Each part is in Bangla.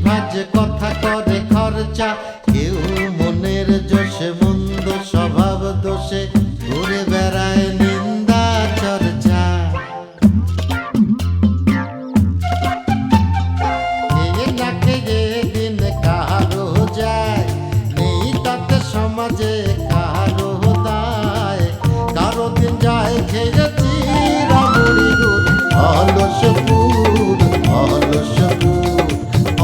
ভাজে কথা করে খরচা, কেউ মনের জোশে মন্দ স্বভাব দোষে ঘুরে বেড়ায় নিন্দা চর্চা। খেয়ে না খেয়ে দিন কারো যায়, নেই তাতে সমাজে কারো দায়। কারো দিন যায় খেয়েছি রামুড়ি গুড়, অলসপুর অলসপুর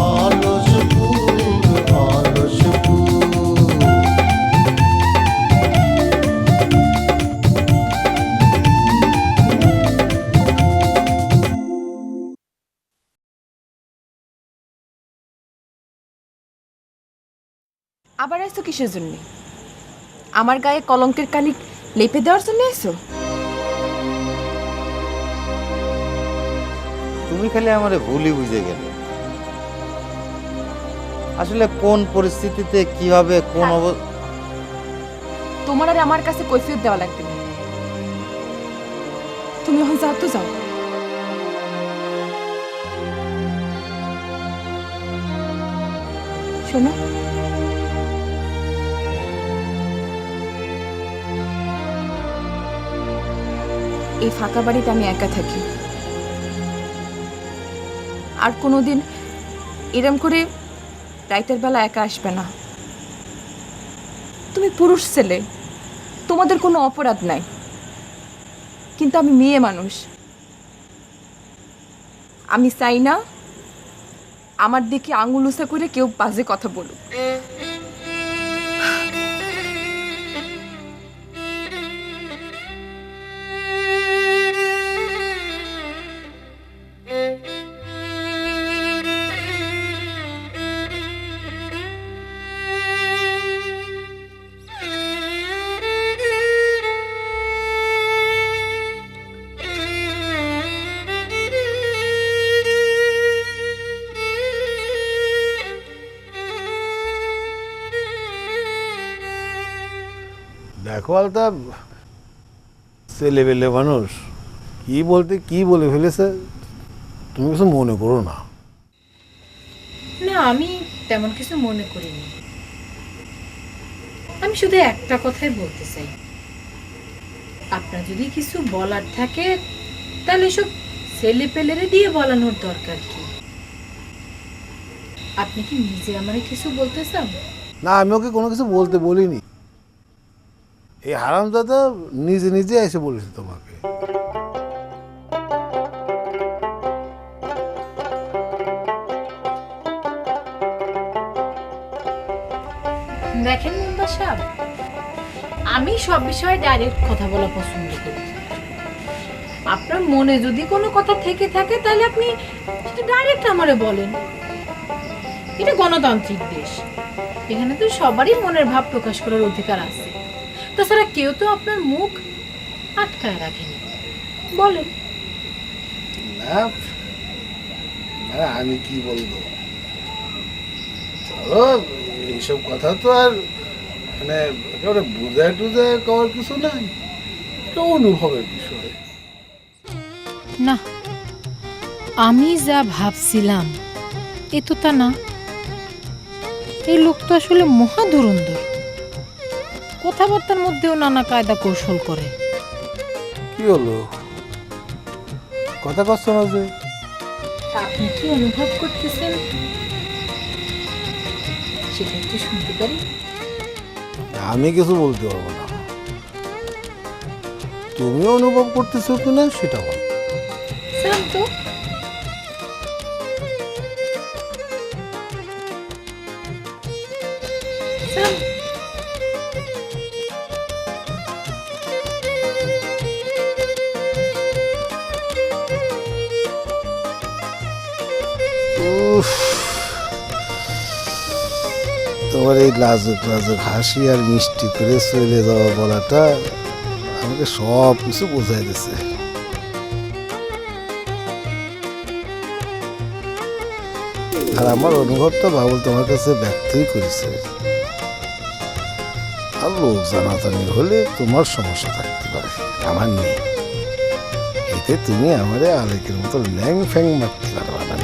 অলসপুর অলসপুর। আবার আইসো কিসের জন্য? আমার গায়ে কলঙ্কের কালি লেপে দেওয়ার জন্য আইসো? তুমি খালি আমারে ভুলই বুঝে গেলে। আসলে কোন পরিস্থিতিতে কি হবে, কোন তোমার আর আমার কাছে কৈফিয়ত দেওয়া লাগবে না। তুমি এখন যাও তো যাও। শোনো, এই ফাঁকা বাড়িতে আমি একা থাকি। আর কোনোদিন এরম করে রাতের বেলা একা আসবে না। তুমি পুরুষ ছেলে, তোমাদের কোনো অপরাধ নাই, কিন্তু আমি মেয়ে মানুষ। আমি চাই না আমার দিকে আঙুল উঁচা করে কেউ বাজে কথা বলুক। দেখো আলতা, ছেলেবেলে মানুষ কি বলতে কি বলে ফেলেছে, তুমি কিছু মনে করো না। না, আমি তেমন কিছু মনে করিনি। আমি শুধু একটা কথাই বলতে চাই, আপনার যদি কিছু বলার থাকে তাহলে সব ছেলে পেলেরে দিয়ে বলানোর দরকার কি? আপনি কি নিজে আমারে কিছু বলতে চান? না, আমি ওকে কোনো কিছু বলতে বলিনি। এই হারামজাদা নিজে নিজে এসে বলেছে তোমাকে। দেখেন মুন্না সাহেব, আমি সব বিষয়ে ডাইরেক্ট কথা বলা পছন্দ করি। আপনার মনে যদি কোনো কথা থেকে থাকে তাহলে আপনি ডাইরেক্ট আমারে বলেন। এটা গণতান্ত্রিক দেশ, এখানে তো সবারই মনের ভাব প্রকাশ করার অধিকার আছে। তাছাড়া কেউ তো আপনার মুখ আটকায় রাখেনি, বলেন। না, আমি কি বলবো, চলো এইসব কথা তো আর মানে একেবারে বুঝায় টুজায় করার কিছু নাই, এটা অনুভবের বিষয়। না, আমি যা ভাবছিলাম এ তো তা না। এই লোক তো আসলে মহা ধুরন্ধর, কথাবার্তার মধ্যেও নানা কায়দা কৌশল করে। কি হলো, কথা কষ্ট না যে? আপনি কি অনুভব করতেছেন সেটা একটু শুনতে পারি? আমি কিছু বলতে পারবো না, তুমি অনুভব করতেছো কিনা সেটা বল। শান্ত, তোমার এই লাজুক লাজুক হাসি আর মিষ্টি করে চলে যাওয়া বলাটা আমাকে সব কিছু বোঝাই দিছে। আর আমার অনুভবটা বাবুল তোমার কাছে ব্যক্তই করেছে। আর লোক জানাজানি হলে তোমার সমস্যা থাকতে পারে, আমার নেই। এতে তুমি আমারে আলেকের মতো ল্যাং ফ্যাং মারতে পারবা না।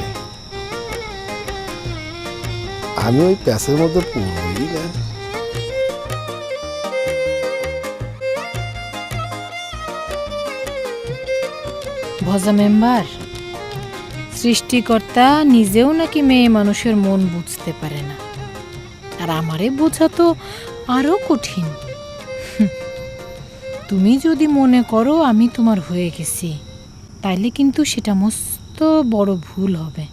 আমি ওই প্যাসের মধ্যে পড়বই না। ভজা মেম্বার, সৃষ্টিকর্তা নিজেও নাকি মেয়ে মানুষের মন বুঝতে পারে না, আর আমারে বোঝা তো আরো কঠিন। তুমি যদি মনে করো আমি তোমার হয়ে গেছি, তাইলে কিন্তু সেটা মস্ত বড় ভুল হবে।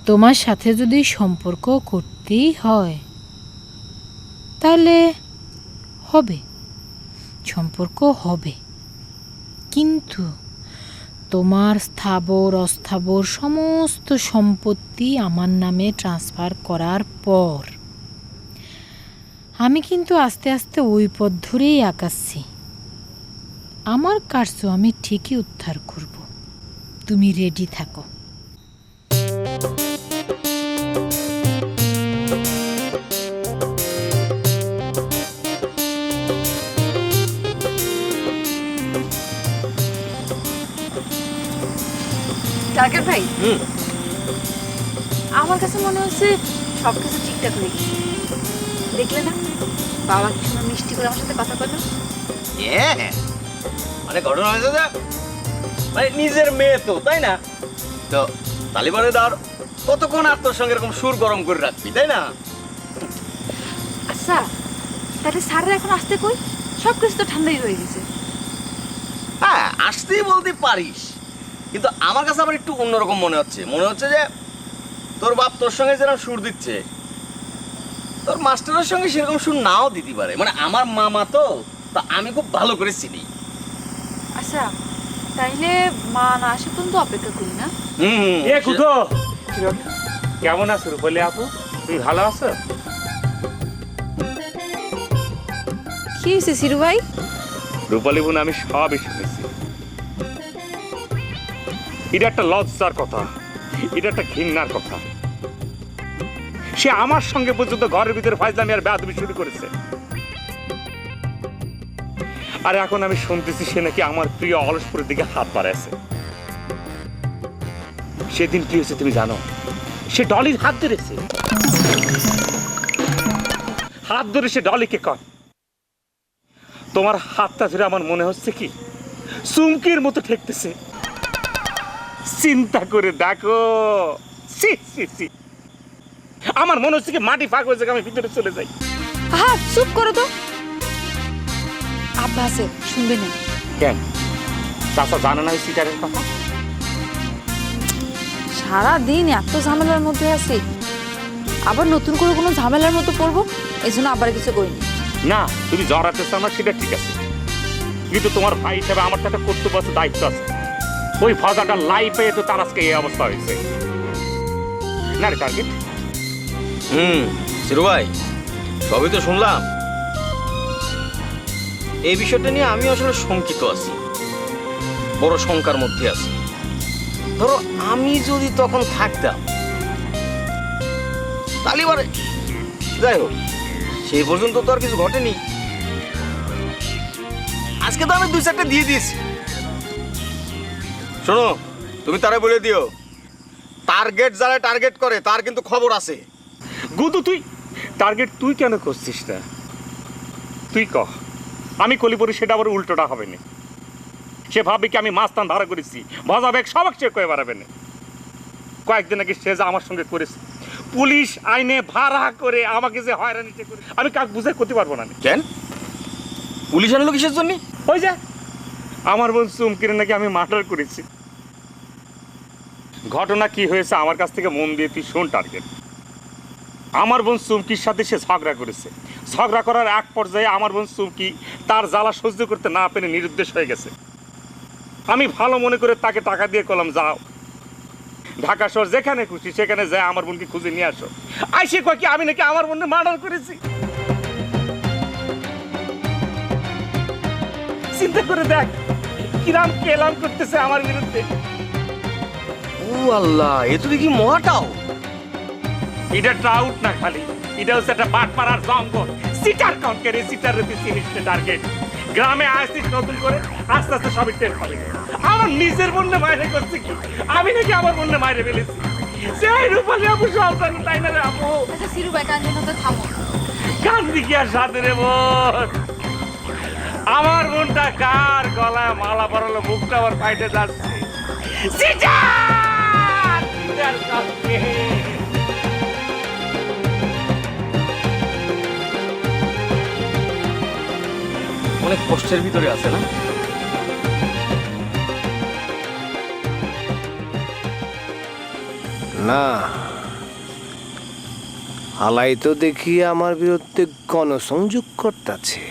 তোমার সাথে যদি সম্পর্ক করতেই হয় তাহলে হবে, সম্পর্ক হবে, কিন্তু তোমার স্থাবর অস্থাবর সমস্ত সম্পত্তি আমার নামে ট্রান্সফার করার পর আমি কিন্তু আস্তে আস্তে ওই পথ ধরেই আগাচ্ছি। আমার কার্য আমি ঠিকই উদ্ধার করব, তুমি রেডি থাকো। টার্গেট ভাই, আমার কাছে মনে হচ্ছে সব কিছু ঠিকঠাক হয়ে গেছে। দেখলে না বাবা কি সময় মিষ্টি করে আমার সাথে কথা বললো। মানে ঘটনা হয়েছে যে মানে নিজের মেয়ে তো, তাই না? তো তালিবানে ধর কতক্ষণ আর তোর সঙ্গে এরকম সুর গরম করে রাখবি, তাই না? আচ্ছা, তাহলে স্যাররা এখন আসতে কই? সব কিছু তো ঠান্ডাই হয়ে গেছে। হ্যাঁ, আসতেই বলতে পারিস, কিন্তু আমার কাছে আবার একটু অন্যরকম মনে হচ্ছে যে তোর বাপ তোর সঙ্গে যেরকম সুর দিচ্ছে, তোর মাস্টারের সঙ্গে সেরকম সুর নাও দিতে পারে। মানে আমার মামা তো, তা আমি খুব ভালো করে চিনি। আচ্ছা, তাইলে মা না আসে পর্যন্ত অপেক্ষা করি না? এ কুতো, কেমন আছো রূপালী আপু? তুমি ভালো আছো? কি হয়েছে সিরু ভাই? রূপালী বোন, আমি সবই শুনেছি। এটা একটা লজ্জার কথা, এটা একটা ঘৃণার কথা। সে আমার সঙ্গে পর্যন্ত ঘরের ভিতরে ফাইজলামি আর বেয়াদবি শুরু করেছে, আর এখন আমি শুনতেছি সে নাকি আমার প্রিয় অলসপুরের দিকে হাত বাড়াইছে। সেদিন কি হয়েছে তুমি জানো? সে ডলির হাত ধরেছে, হাত ধরে সে ডলিকে কয়, তোমার হাতটা ধরে আমার মনে হচ্ছে কি চুমকির মতো ঠেকতেছে। চিন্তা করে দেখো, সি সি সি, আমার মনে হচ্ছে কি মাটি ফাঁক হয়েছে, আমি ভিতরে চলে যাই। হ্যাঁ, চুপ করো তো। আব্বা আছে, শুনবে না। কেন চাচা জানে না এই সিটারের কথা? সারাদিন এত ঝামেলার মধ্যে আছি, আবার নতুন করে কোনো ঝামেলার মতো পড়বো, এই জন্য আবার কিছু করিনি। না, তুমি জড়াতে চাও না সেটা ঠিক আছে, কিন্তু তোমার ভাই হিসেবে আমার তো একটা কর্তব্য আছে, দায়িত্ব আছে। ওই ফজাটা লাইফে তো তার আজকে এই অবস্থা হয়েছে না রে টার্গেট? সিরু ভাই, সবই তো শুনলাম। এই বিষয়টা নিয়ে আমি আসলে শঙ্কিত আছি, বড় শঙ্কার মধ্যে আছি। ধরো আমি যদি তখন থাকতাম তালিবারে, যাই হোক, সেই পর্যন্ত তো আর কিছু ঘটেনি। আজকে তো আমি 2-4টা দিয়ে দিয়েছি। শোনো, তুমি তারা বলে দিও, টার্গেট যারা টার্গেট করে তার কিন্তু খবর আছে। গুদু, তুই টার্গেট তুই কেন করছিস না? তুই কহ, আমি কলিপুরি সেটা আবার উল্টোটা হবে না। সে ভাববে কি আমি মাস্তান ধারা করেছি, ভজা ব্যাগ সবাক সে কয়ে বাড়াবে না। কয়েকদিন আগে সে যা আমার সঙ্গে করেছে, পুলিশ আইনে ভাড়া করে আমাকে যে হয়রানি করে, আমি কাক বুঝে করতে পারবো না। কেন পুলিশ আনলো কিসের জন্য? ওই যে আমার বোন চুমকিরে নাকি আমি মার্ডার করেছি। ঘটনা কি হয়েছে আমার কাছ থেকে মন দিয়ে তুই শোন টার্গেট। আমার বোন চুমকির সাথে সে ঝগড়া করেছে। ঝগড়া করার এক পর্যায়ে আমার বোন চুমকি তার জ্বালা সহ্য করতে না পেরে নিরুদ্দেশ হয়ে গেছে। আমি ভালো মনে করে তাকে টাকা দিয়ে কলাম, যাও ঢাকা শহর যেখানে খুশি সেখানে যায় আমার বোনকে খুঁজে নিয়ে আসো। আইসে কয় কি আমি নাকি আমার বোনকে মার্ডার করেছি। চিন্তা করে দেখ কিরাম কেলাম করতেছে আমার বিরুদ্ধে। ও আল্লাহ, এ তো দেখি মহাটাও। এটা ট্রাউট না খালি, এটা হচ্ছে একটা বাটপাড়ার জঙ্গল। সিটার কনকেরে সিটার রতি সিনিসটা টার্গেট। গ্রামে আসছিস নতুন করে, আস্তে আস্তে সবই টের পাবে। আমার নিজের বন্যে মাইরে করছে কি, আমি নাকি আমার বন্যে মাইরে ফেলেছি। সেই রূপালী আপু সন্তান তাই না রে আপু? আচ্ছা সিরু ভাই কান্দি না তো থামো। কান্দি কি আর সাথে রে বোন? আমার বোনটা কার গলায় মালা পরালো, মুখটা আবার ফাইটে যাচ্ছে। সিজার! সিজার কাঁদছে। অনেক কষ্টের ভিতরে আছে না? না, হালাই তো দেখি আমার বিরুদ্ধে গণসংযোগ করতেছে।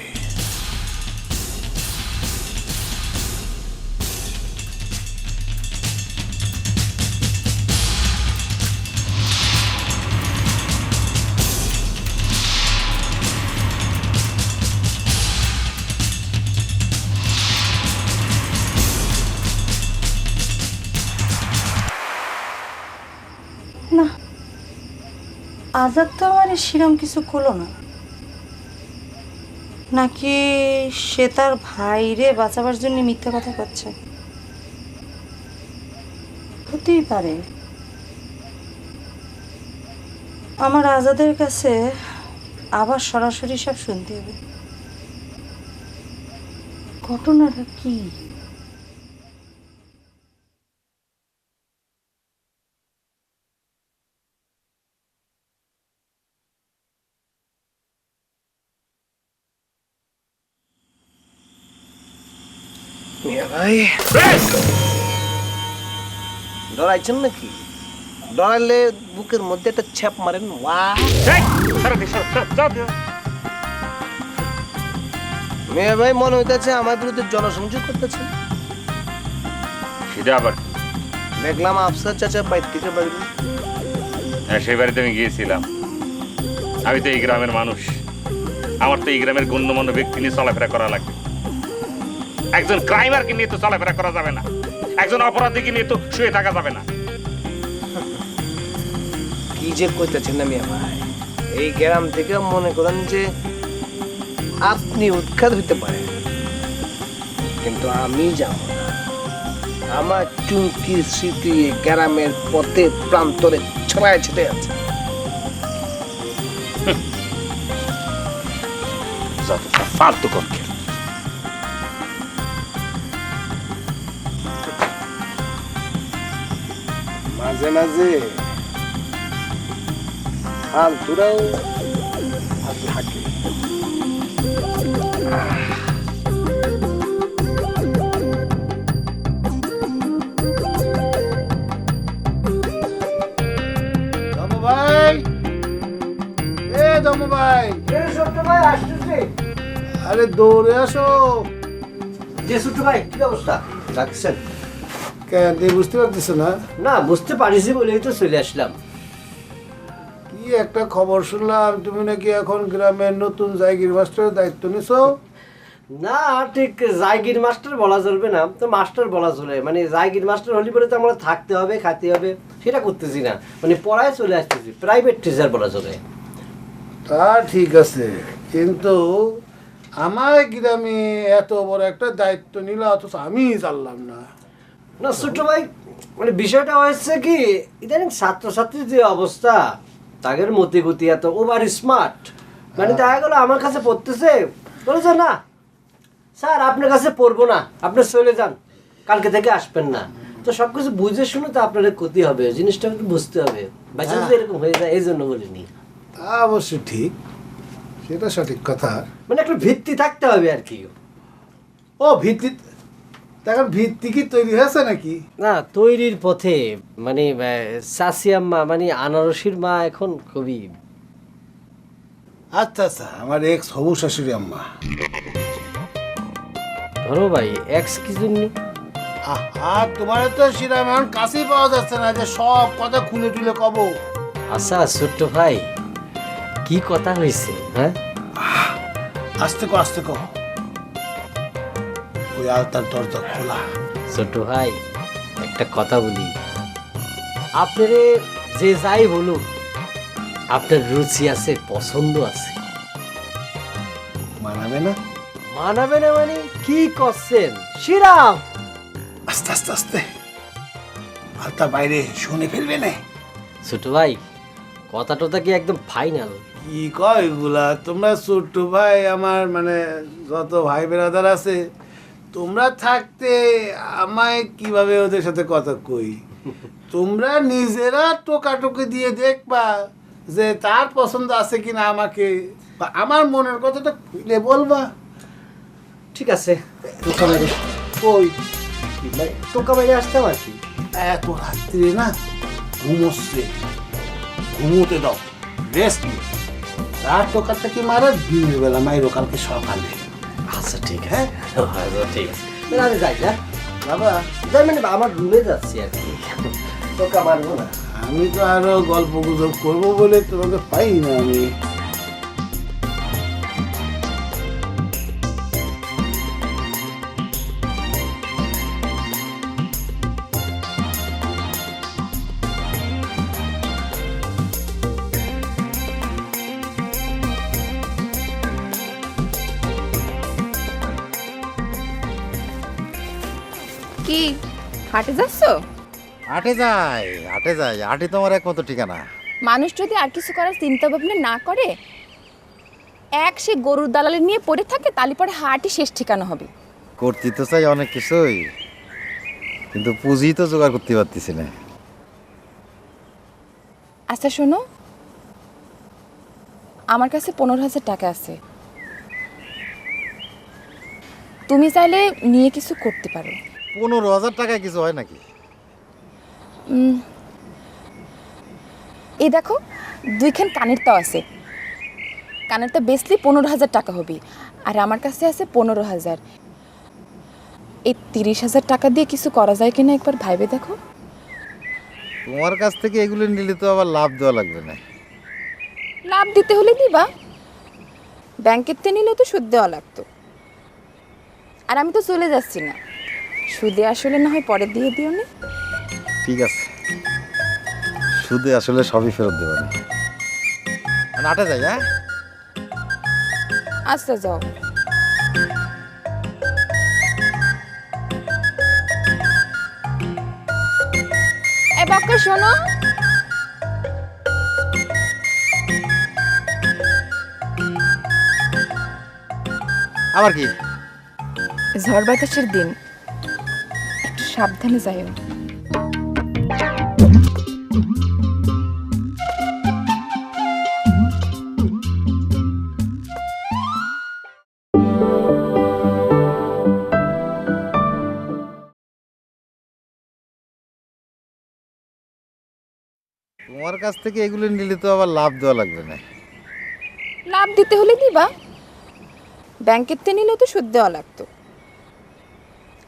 না, আজাদ তো আমার সেরকম কিছু করলো না। নাকি সে তার ভাইরে বাঁচাবার জন্য মিথ্যা কথা করছে? হতেই পারে। আমার আজাদের কাছে আবার সরাসরি সব শুনতে হবে। ঘটনাটা কি? মিয়া ভাই ডরাইছেন নাকি? ডরাইলে বুকের মধ্যে একটা ছ্যাপ মারেন। মিয়া ভাই মনে হইতেছে আমার বিরুদ্ধে জনসংযোগ করতেছে। সেটা আবার দেখলাম আফসার চাচা বাইর থেকে বাড়ি। হ্যাঁ, সেই বাড়িতে আমি গিয়েছিলাম। আমি তো এই গ্রামের মানুষ, আমার তো এই গ্রামের গণ্যমান্য ব্যক্তি নিয়ে চলাফেরা করা লাগবে। একজন ক্রাইমারকে নিয়ে তো চলাফেরা করা যাবে না, একজন অপরাধীকে নিয়ে তো শুয়ে থাকা যাবে না। কি যে কইতেছেন না মিয়া ভাই, এই গ্রাম থেকে মনে করেন যে আপনি উৎখাত হইতে পারেন, কিন্তু আমি যাব না। আমার চুমকির স্মৃতি গ্রামের পথে প্রান্তরে ছড়ায় ছিটে আছে। ফালতু করকে মাঝে মাঝে ফালতুরাও থাকে। দমু ভাই, এ দমু ভাই, আরে দৌড়ে আসো। যে ছোট ভাই কি অবস্থা? রাখছেন কেন তুই বুঝতে পারতেছ না? না বুঝতে পারিছি বলেই তো চলে আসলাম। কি একটা খবর শুনলাম, তুমি নাকি এখন গ্রামের নতুন জায়গির মাস্টারের দায়িত্ব নিছো? না ঠিক জায়গির মাস্টার বলা চলবে না, তো মাস্টার বলা চলে। মানে জায়গির মাস্টার হলে পরে তো আমরা থাকতে হবে, খাতে হবে, সেটা করতেছি না। মানে পড়ায় চলে আসতেছি, প্রাইভেট টিচার বলা চলে। তা ঠিক আছে, কিন্তু আমার গ্রামে এত বড় একটা দায়িত্ব নিল, অথচ আমি জানলাম না। না ছোট ভাই, মানে বিষয়টা হয়েছে কি, ইদানিং ছাত্রছাত্রীর যে অবস্থা, তাদের মতি গতি এত ওভার স্মার্ট। মানে দেখা গেলো আমার কাছে পড়তেছে, বলেছে না স্যার আপনার কাছে পড়বো না, আপনি চলে যান, কালকে থেকে আসবেন না। তো সবকিছু বুঝে শুনে তো আপনাদের ক্ষতি হবে, জিনিসটা একটু বুঝতে হবে। বাচ্চা যদি এরকম হয়ে যায় এই জন্য বলিনি। তা অবশ্য ঠিক, সেটা সঠিক কথা। মানে একটা ভিত্তি থাকতে হবে আর কি। ও ভিত্তি, এখন ভিত্তি কি তৈরি হয়েছে নাকি? না তৈরির পথে। মানে চাচি আম্মা, মানে আনারসির মা এখন খুবই। আচ্ছা আচ্ছা, আমার এক্স হবু শাশুড়ি আম্মা। ধরো ভাই এক্স কি জন্য? আর তোমার তো সেরকম এখন কাছেই পাওয়া যাচ্ছে না যে সব কথা খুলে টুলে কব। আচ্ছা ছোট্ট ভাই, কি কথা হয়েছে? হ্যাঁ আস্তে কো আস্তে কো, ওই আলতার দরজা খোলা। ছোট ভাই একটা কথা বলি, আপনারে যে যাই বলুক, আপনার রুচি আছে, পছন্দ আছে। মানাবে না? মানাবে না মানে কি করছেন শ্রীরাম? আস্তে আস্তে আস্তে, আলতা বাইরে শুনে ফেলবে না। ছোট ভাই কথা টথা কি একদম ফাইনাল? কি কয় এগুলা? তোমরা ছোট্ট ভাই আমার, মানে যত ভাই বেরাদার আছে, তোমরা থাকতে আমায় কিভাবে ওদের সাথে কথা কই? তোমরা নিজেরা টোকাটুকি দিয়ে দেখবা যে তার পছন্দ আছে কিনা আমাকে, বা আমার মনের কথাটা খুলে বলবা। ঠিক আছে, টোকা মেরে কই টোকা মেরে আসতাম আর কি। এত রাত্রে না ঘুমোচ্ছে, ঘুমোতে দাও, রেস্ট নিয়ে। রাত টোকাটা কি মারা দিনের বেলা মাইরো কালকে সকালে। আচ্ছা ঠিক হ্যাঁ আছে, ঠিক আছে। তাহলে আমি যাই না বাবা, যাই মানে আমার রুমে যাচ্ছি আর কি, টোকা মারবো না। আমি তো আরো গল্প গুজব করবো বলে তোমাকে পাই না আমি। কি হাটে যাচ্ছ? হাটে যাই, হাটে যাই, হাটে তোমার একমাত্র ঠিকানা। মানুষ যদি আর কিছু করার চিন্তা ভাবনা না করে, সে গরুর দালালি নিয়ে পড়ে থাকে, তাহলে পরে হাটই শেষ ঠিকানা হবে। করতে তো চাই অনেক কিছুই, কিন্তু পুঁজি তো জোগাড় করতে পারতেছি না। আচ্ছা শোনো, আমার কাছে 15,000 টাকা আছে, তুমি চাইলে নিয়ে কিছু করতে পারো। 15,000 টাকায় কিছু হয় নাকি? এই দেখো, 2খান কানের তাও আছে, কানের তা বেচলে 15,000 টাকা হবে, আর আমার কাছে আছে 15,000। এই 30,000 টাকা দিয়ে কিছু করা যায় কিনা একবার ভাইবে দেখো। তোমার কাছ থেকে এগুলো নিলে তো আবার লাভ দেওয়া লাগবে না। লাভ দিতে হলে দিবা, ব্যাংকের থেকে নিলেও তো সুদ দেওয়া লাগতো, আর আমি তো চলে যাচ্ছি না, সুদে আসলে না হয় পরে দিয়ে দিও না। ঠিক আছে, সুদে আসলে সবই ফেরত দেবো না। হাটে যাই। হ্যাঁ আচ্ছা যাও। এ বাক্কা শোনো, আবার কি? ঝড় বাতাসের দিন, একটু সাবধানে যাইও। তোমার কাছ থেকে এগুলো নিলে তো আবার লাভ দেওয়া লাগবে না। লাভ দিতে হলে দিবা, ব্যাংকের থেকে নিলেও তো সুদ দেওয়া লাগতো,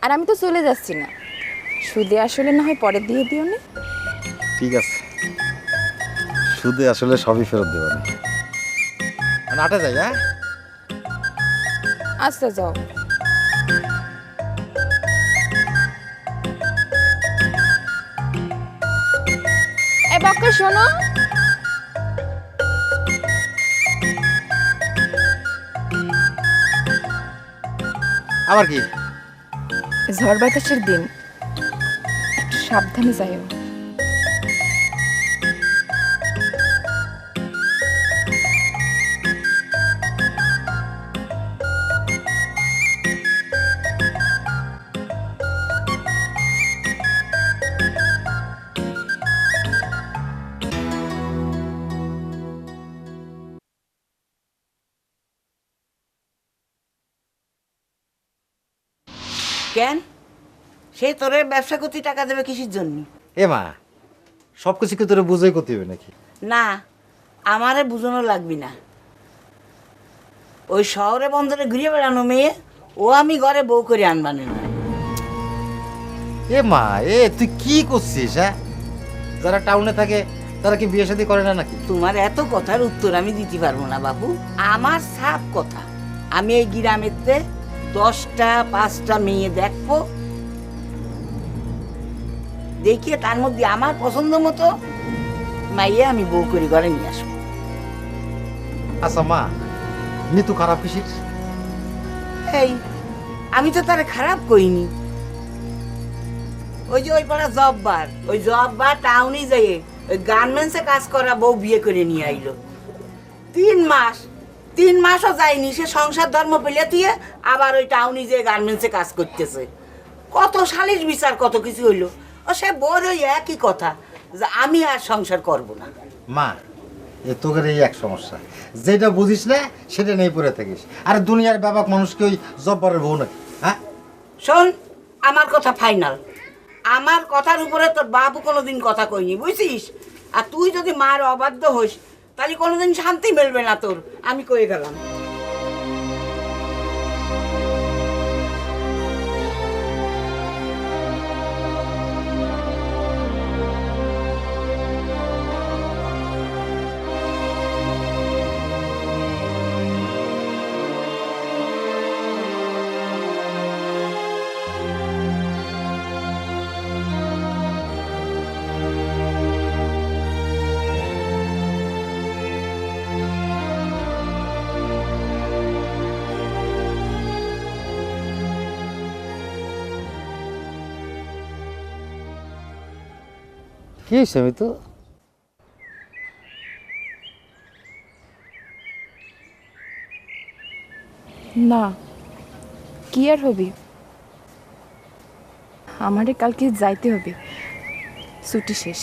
আর আমি তো চলে যাচ্ছি না, সুদে আসলে না হয় পরে দিয়ে দিও না। ঠিক আছে, সুদে আসলে সবই ফেরত দেবো না। হাটে যাই। হ্যাঁ আচ্ছা যাও। এ বাক্কা শোনো, আবার কি? ঝড় বাতাসের দিন, একটু সাবধানে যাইও। কেন সে তোরে ব্যবসা করতে টাকা দেবে কিসের জন্য? এ মা, সব কিছু কি তোরা বুঝাই করতে হবে নাকি? না, আমারে বুঝানো লাগবি না। ওই শহরে বন্দরে ঘুরে বেড়ানো মেয়ে, ও আমি ঘরে বউ করে আনবানে না। এ মা, তুই কি করছিস? হ্যাঁ, যারা টাউনে থাকে তারা কি বিয়ে শাদী করে না নাকি? তোমার এত কথার উত্তর আমি দিতে পারবো না বাবু। আমার সাফ কথা, আমি এই গ্রামেতে 10টা 5টা মেয়ে দেখবো, দেখিয়ে তার মধ্যে আমার পছন্দ মতো মাইয়ে আমি বউ করে ঘরে নিয়ে আসবো। আচ্ছা মা, নিতু খারাপ কিসির? এই আমি তো তারে খারাপ করিনি। ওই যে ওই পাড়া জব্বার, ওই জব্বার টাউনে যাইয়ে ওই গার্মেন্টসে কাজ করা বউ বিয়ে করে নিয়ে আইলো 3 মাসও যায়নি সে সংসার ধর্ম পেলে দিয়ে আবার ওই টাউনে যে গার্মেন্টসে কাজ করতেছে। কত সালিশ বিচার কত কিছু হইলো, ও সে বোর ওই একই কথা যে আমি আর সংসার করব না। মা এ তোদের এই এক সমস্যা, যেটা বুঝিস না সেটা নেই পড়ে থাকিস। আর দুনিয়ার ব্যাপক মানুষকে ওই জব্বরের বউ নাকি? হ্যাঁ শোন, আমার কথা ফাইনাল। আমার কথার উপরে তোর বাবু কোনোদিন কথা কইনি, বুঝছিস? আর তুই যদি মার অবাধ্য হইস তাহলে কোনোদিন শান্তি মিলবে না তোর, আমি কয়ে গেলাম। কি হয়েছে? আমি তো না, কি আর হবি, আমারে কালকে যাইতে হবে, ছুটি শেষ।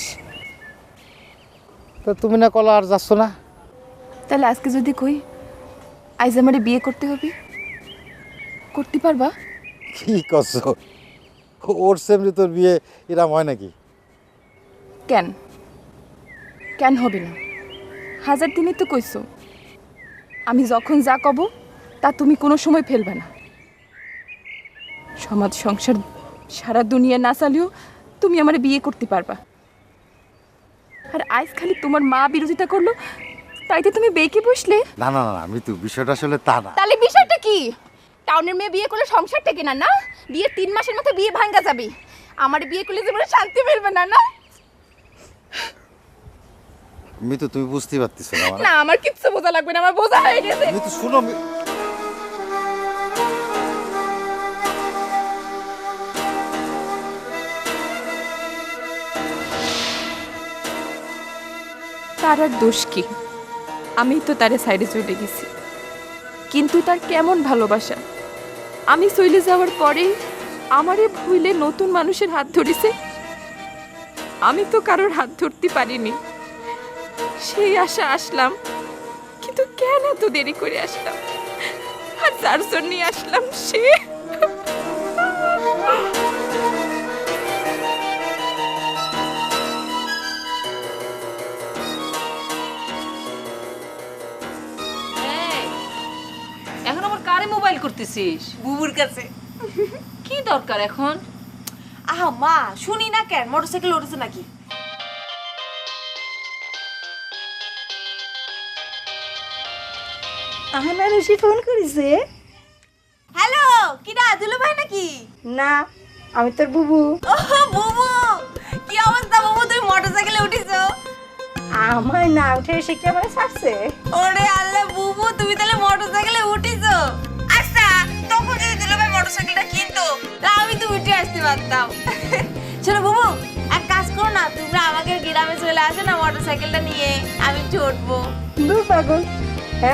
তো তুমি না কলা আর যাচ্ছ না? তাহলে আজকে যদি কই আজ আমারে বিয়ে করতে হবে, করতে পারবা? কি করছো? ওর সেমনি তোর বিয়ে এরম হয় নাকি? কেন কেন হবে না? 1000 দিনই তো কইছো, আমি যখন যা কব তা তুমি কোনো সময় ফেলবে না। সমাজ সংসার সারা দুনিয়া না চালিয়েও তুমি আমার বিয়ে করতে পারবা। আর আজ খালি তোমার মা বিরোধিতা করলো তাইতে তুমি বেঁকে বসলে? না না না, আমি তো বিষয়টা আসলে তা না। তাহলে বিষয়টা কি? টাউনের মেয়ে বিয়ে করলে সংসার টেকে না, না? বিয়ে 3 মাসের মধ্যে বিয়ে ভাঙা যাবে, আমার বিয়ে করলে জীবনে শান্তি মিলবে না, না? মিতু তুমি বুঝতেই পারতেছো না? না, আমার কিচ্ছু বোঝা লাগবে না, আমার বোঝা হয়ে গেছে। মিতু শুনো, তার আর দোষ কি? আমি তো তারে সাইডে চলে গেছি, কিন্তু তার কেমন ভালোবাসা! আমি চলে যাওয়ার পরে আমারে ভুলে নতুন মানুষের হাত ধরেছে, আমি তো কারোর হাত ধরতে পারিনি। সেই আশা আসলাম, কিন্তু কেন এত দেরি করে আসলাম? আর যার জন্য আসলাম সে এখন আবার কারে মোবাইল করতেছিস? বুবুর কাছে। কি দরকার এখন? আহা মা, শুনি না কেন? মোটরসাইকেল উঠেছে নাকি? আমার এসে ফোন করেছে। হ্যালো, কিডা দুলু ভাই নাকি? না, আমি তোর বুবু। ও বুবু, কি অবস্থা বুবু? তুমি মোটরসাইকেলে উঠিছো? আমার না উঠে এসে কি আমার ছাড়ছে? ওরে আল্লাহ বুবু, তুমি তাহলে মোটরসাইকেলে উঠিছো? আচ্ছা, তখন যদি দুলু ভাই মোটরসাইকেলটা কিনতো তা আমি তো উঠে আসতে পারতাম। শোনো বুবু, এক কাজ করো না, তোমরা আমাকে গ্রামে চলে আসো না মোটরসাইকেলটা নিয়ে, আমি একটু উঠবো। দূর পাগল,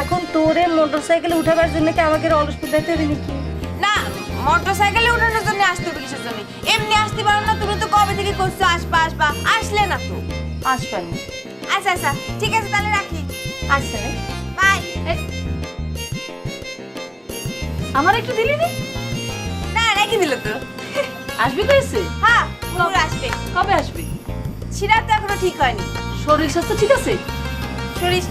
এখন তোরে মোটরসাইকেলে উঠাবার জন্য কি আমাকে অলস পেতে হবে নাকি? না, মোটরসাইকেলে উঠানোর জন্য আসতে হবে কিসের জন্য? এমনি আসতে পারো না? তুমি তো কবে থেকে করছো আসবা আসবা, আসলে না তো। আসবানি। আচ্ছা আচ্ছা, ঠিক আছে তাহলে রাখি। আচ্ছা রে, বাই। আমার একটু দিলি নি? না, রেখে দিল তো। আসবি কইছে? হ্যাঁ, বুবুর আসবে। কবে আসবি? সেটা তো এখনো ঠিক হয়নি। শরীর স্বাস্থ্য ঠিক আছে? শরীর,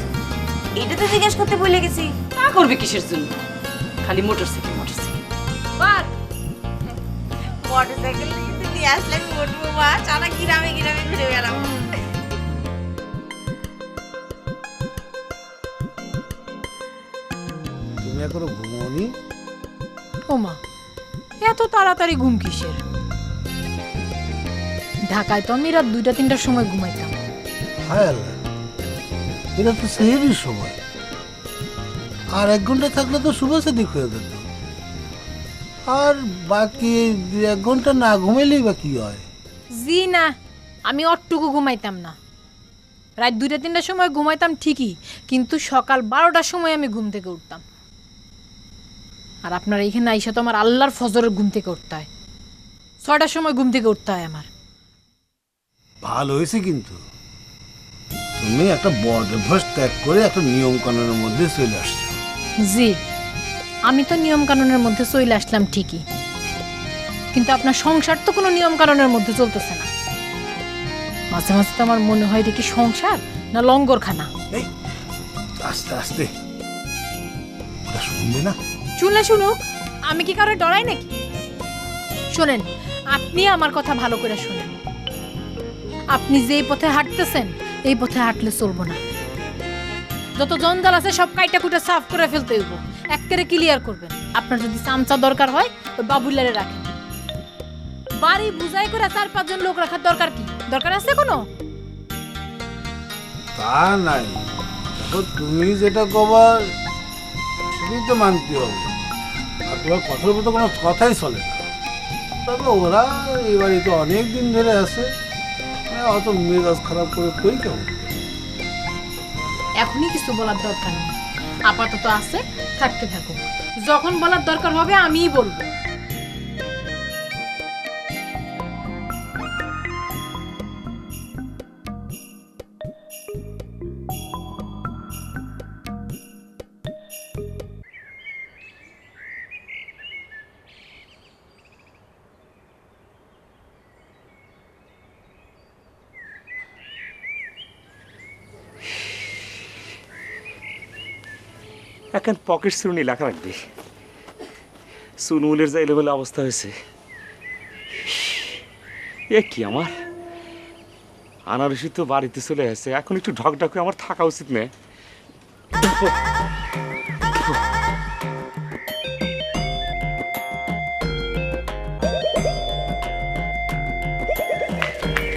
এটা তো জিজ্ঞেস করতে ভুলে গেছি। তা করবে কিসের জন্য? খালি মোটরসাইকেল মোটরসাইকেল। বাদ। মোটরসাইকেল নিয়ে আসলে আমি উঠবো মা, সারা গ্রামে গ্রামে ঘুরে বেড়াবো। তুমি এখনো ঘুমোনি? ও মা, এত তাড়াতাড়ি ঘুম কিসের? ঢাকায় তো আমি রাত 2টা-3টার সময় ঘুমাইতাম। হায় আল্লাহ, এটা তো সেহেরির সময়। আর 1 ঘন্টা থাকলে তো শুভ সেদিক হয়ে যেত। আর বাকি 1 ঘন্টা না ঘুমাইলেই বা কি হয়? জি না, আমি অটটুকু ঘুমাইতাম না। রাত 2টা-3টার সময় ঘুমাইতাম ঠিকই, কিন্তু সকাল 12টার সময় আমি ঘুম থেকে উঠতাম। আর আপনার এইখানে আইসা তো আমার আল্লাহর ফজরের ঘুম থেকে উঠতে হয়, 6টার সময় ঘুম থেকে উঠতে হয় আমার। ভালো হয়েছে, কিন্তু তুমি একটা বদ অভ্যাস ত্যাগ করে একটা নিয়ম কানুনের মধ্যে চলে আসছো। জি, আমি তো নিয়ম কানুনের মধ্যে চলে আসলাম ঠিকই, কিন্তু আপনার সংসার তো কোনো নিয়ম কানুনের মধ্যে চলতেছে না। মাঝে মাঝে তো আমার মনে হয় এটা কি সংসার না লঙ্গরখানা। এই আস্তে আস্তে, ওটা শুনবে না? শুনলে শুনুক, আমি কি কারো ডরাই নাকি? শোনেন, আপনি আমার কথা ভালো করে শুনেন। আপনি যেই পথে হাঁটতেছেন এই পথে হাঁটলে চলবো না। যত জঞ্জাল আছে সব কাইটা কুটা সাফ করে ফেলতে হইব, একেবারে ক্লিয়ার করবেন। আপনার যদি চামচা দরকার হয় ওই বাবুল্লারে রাখেন। বাড়ি বুঝাই করে 4-5 জন লোক রাখার দরকার কি? দরকার আছে কোনো? তা নাই, দেখো তুমি যেটা কবার সেটাই তো মানতে হবে, আর তোমার কথার মতো কোনো কথাই চলে না। তবে ওরা এই বাড়িতে অনেক দিন ধরে আছে, অত মেজাজ খারাপ করে কই কেমন? এখনই কিছু বলার দরকার নেই, আপাতত আছে, থাকতে থাকুক। যখন বলার দরকার হবে আমিই বলবো। এখন পকেট শ্রুনি লেখা রাখবি, সুনুলের যা এলেবেলে অবস্থা হয়েছে। এ কি আমার আনারসি তো বাড়িতে চলে আসছে, এখন একটু ঢকঢক করে আমার থাকা উচিত না?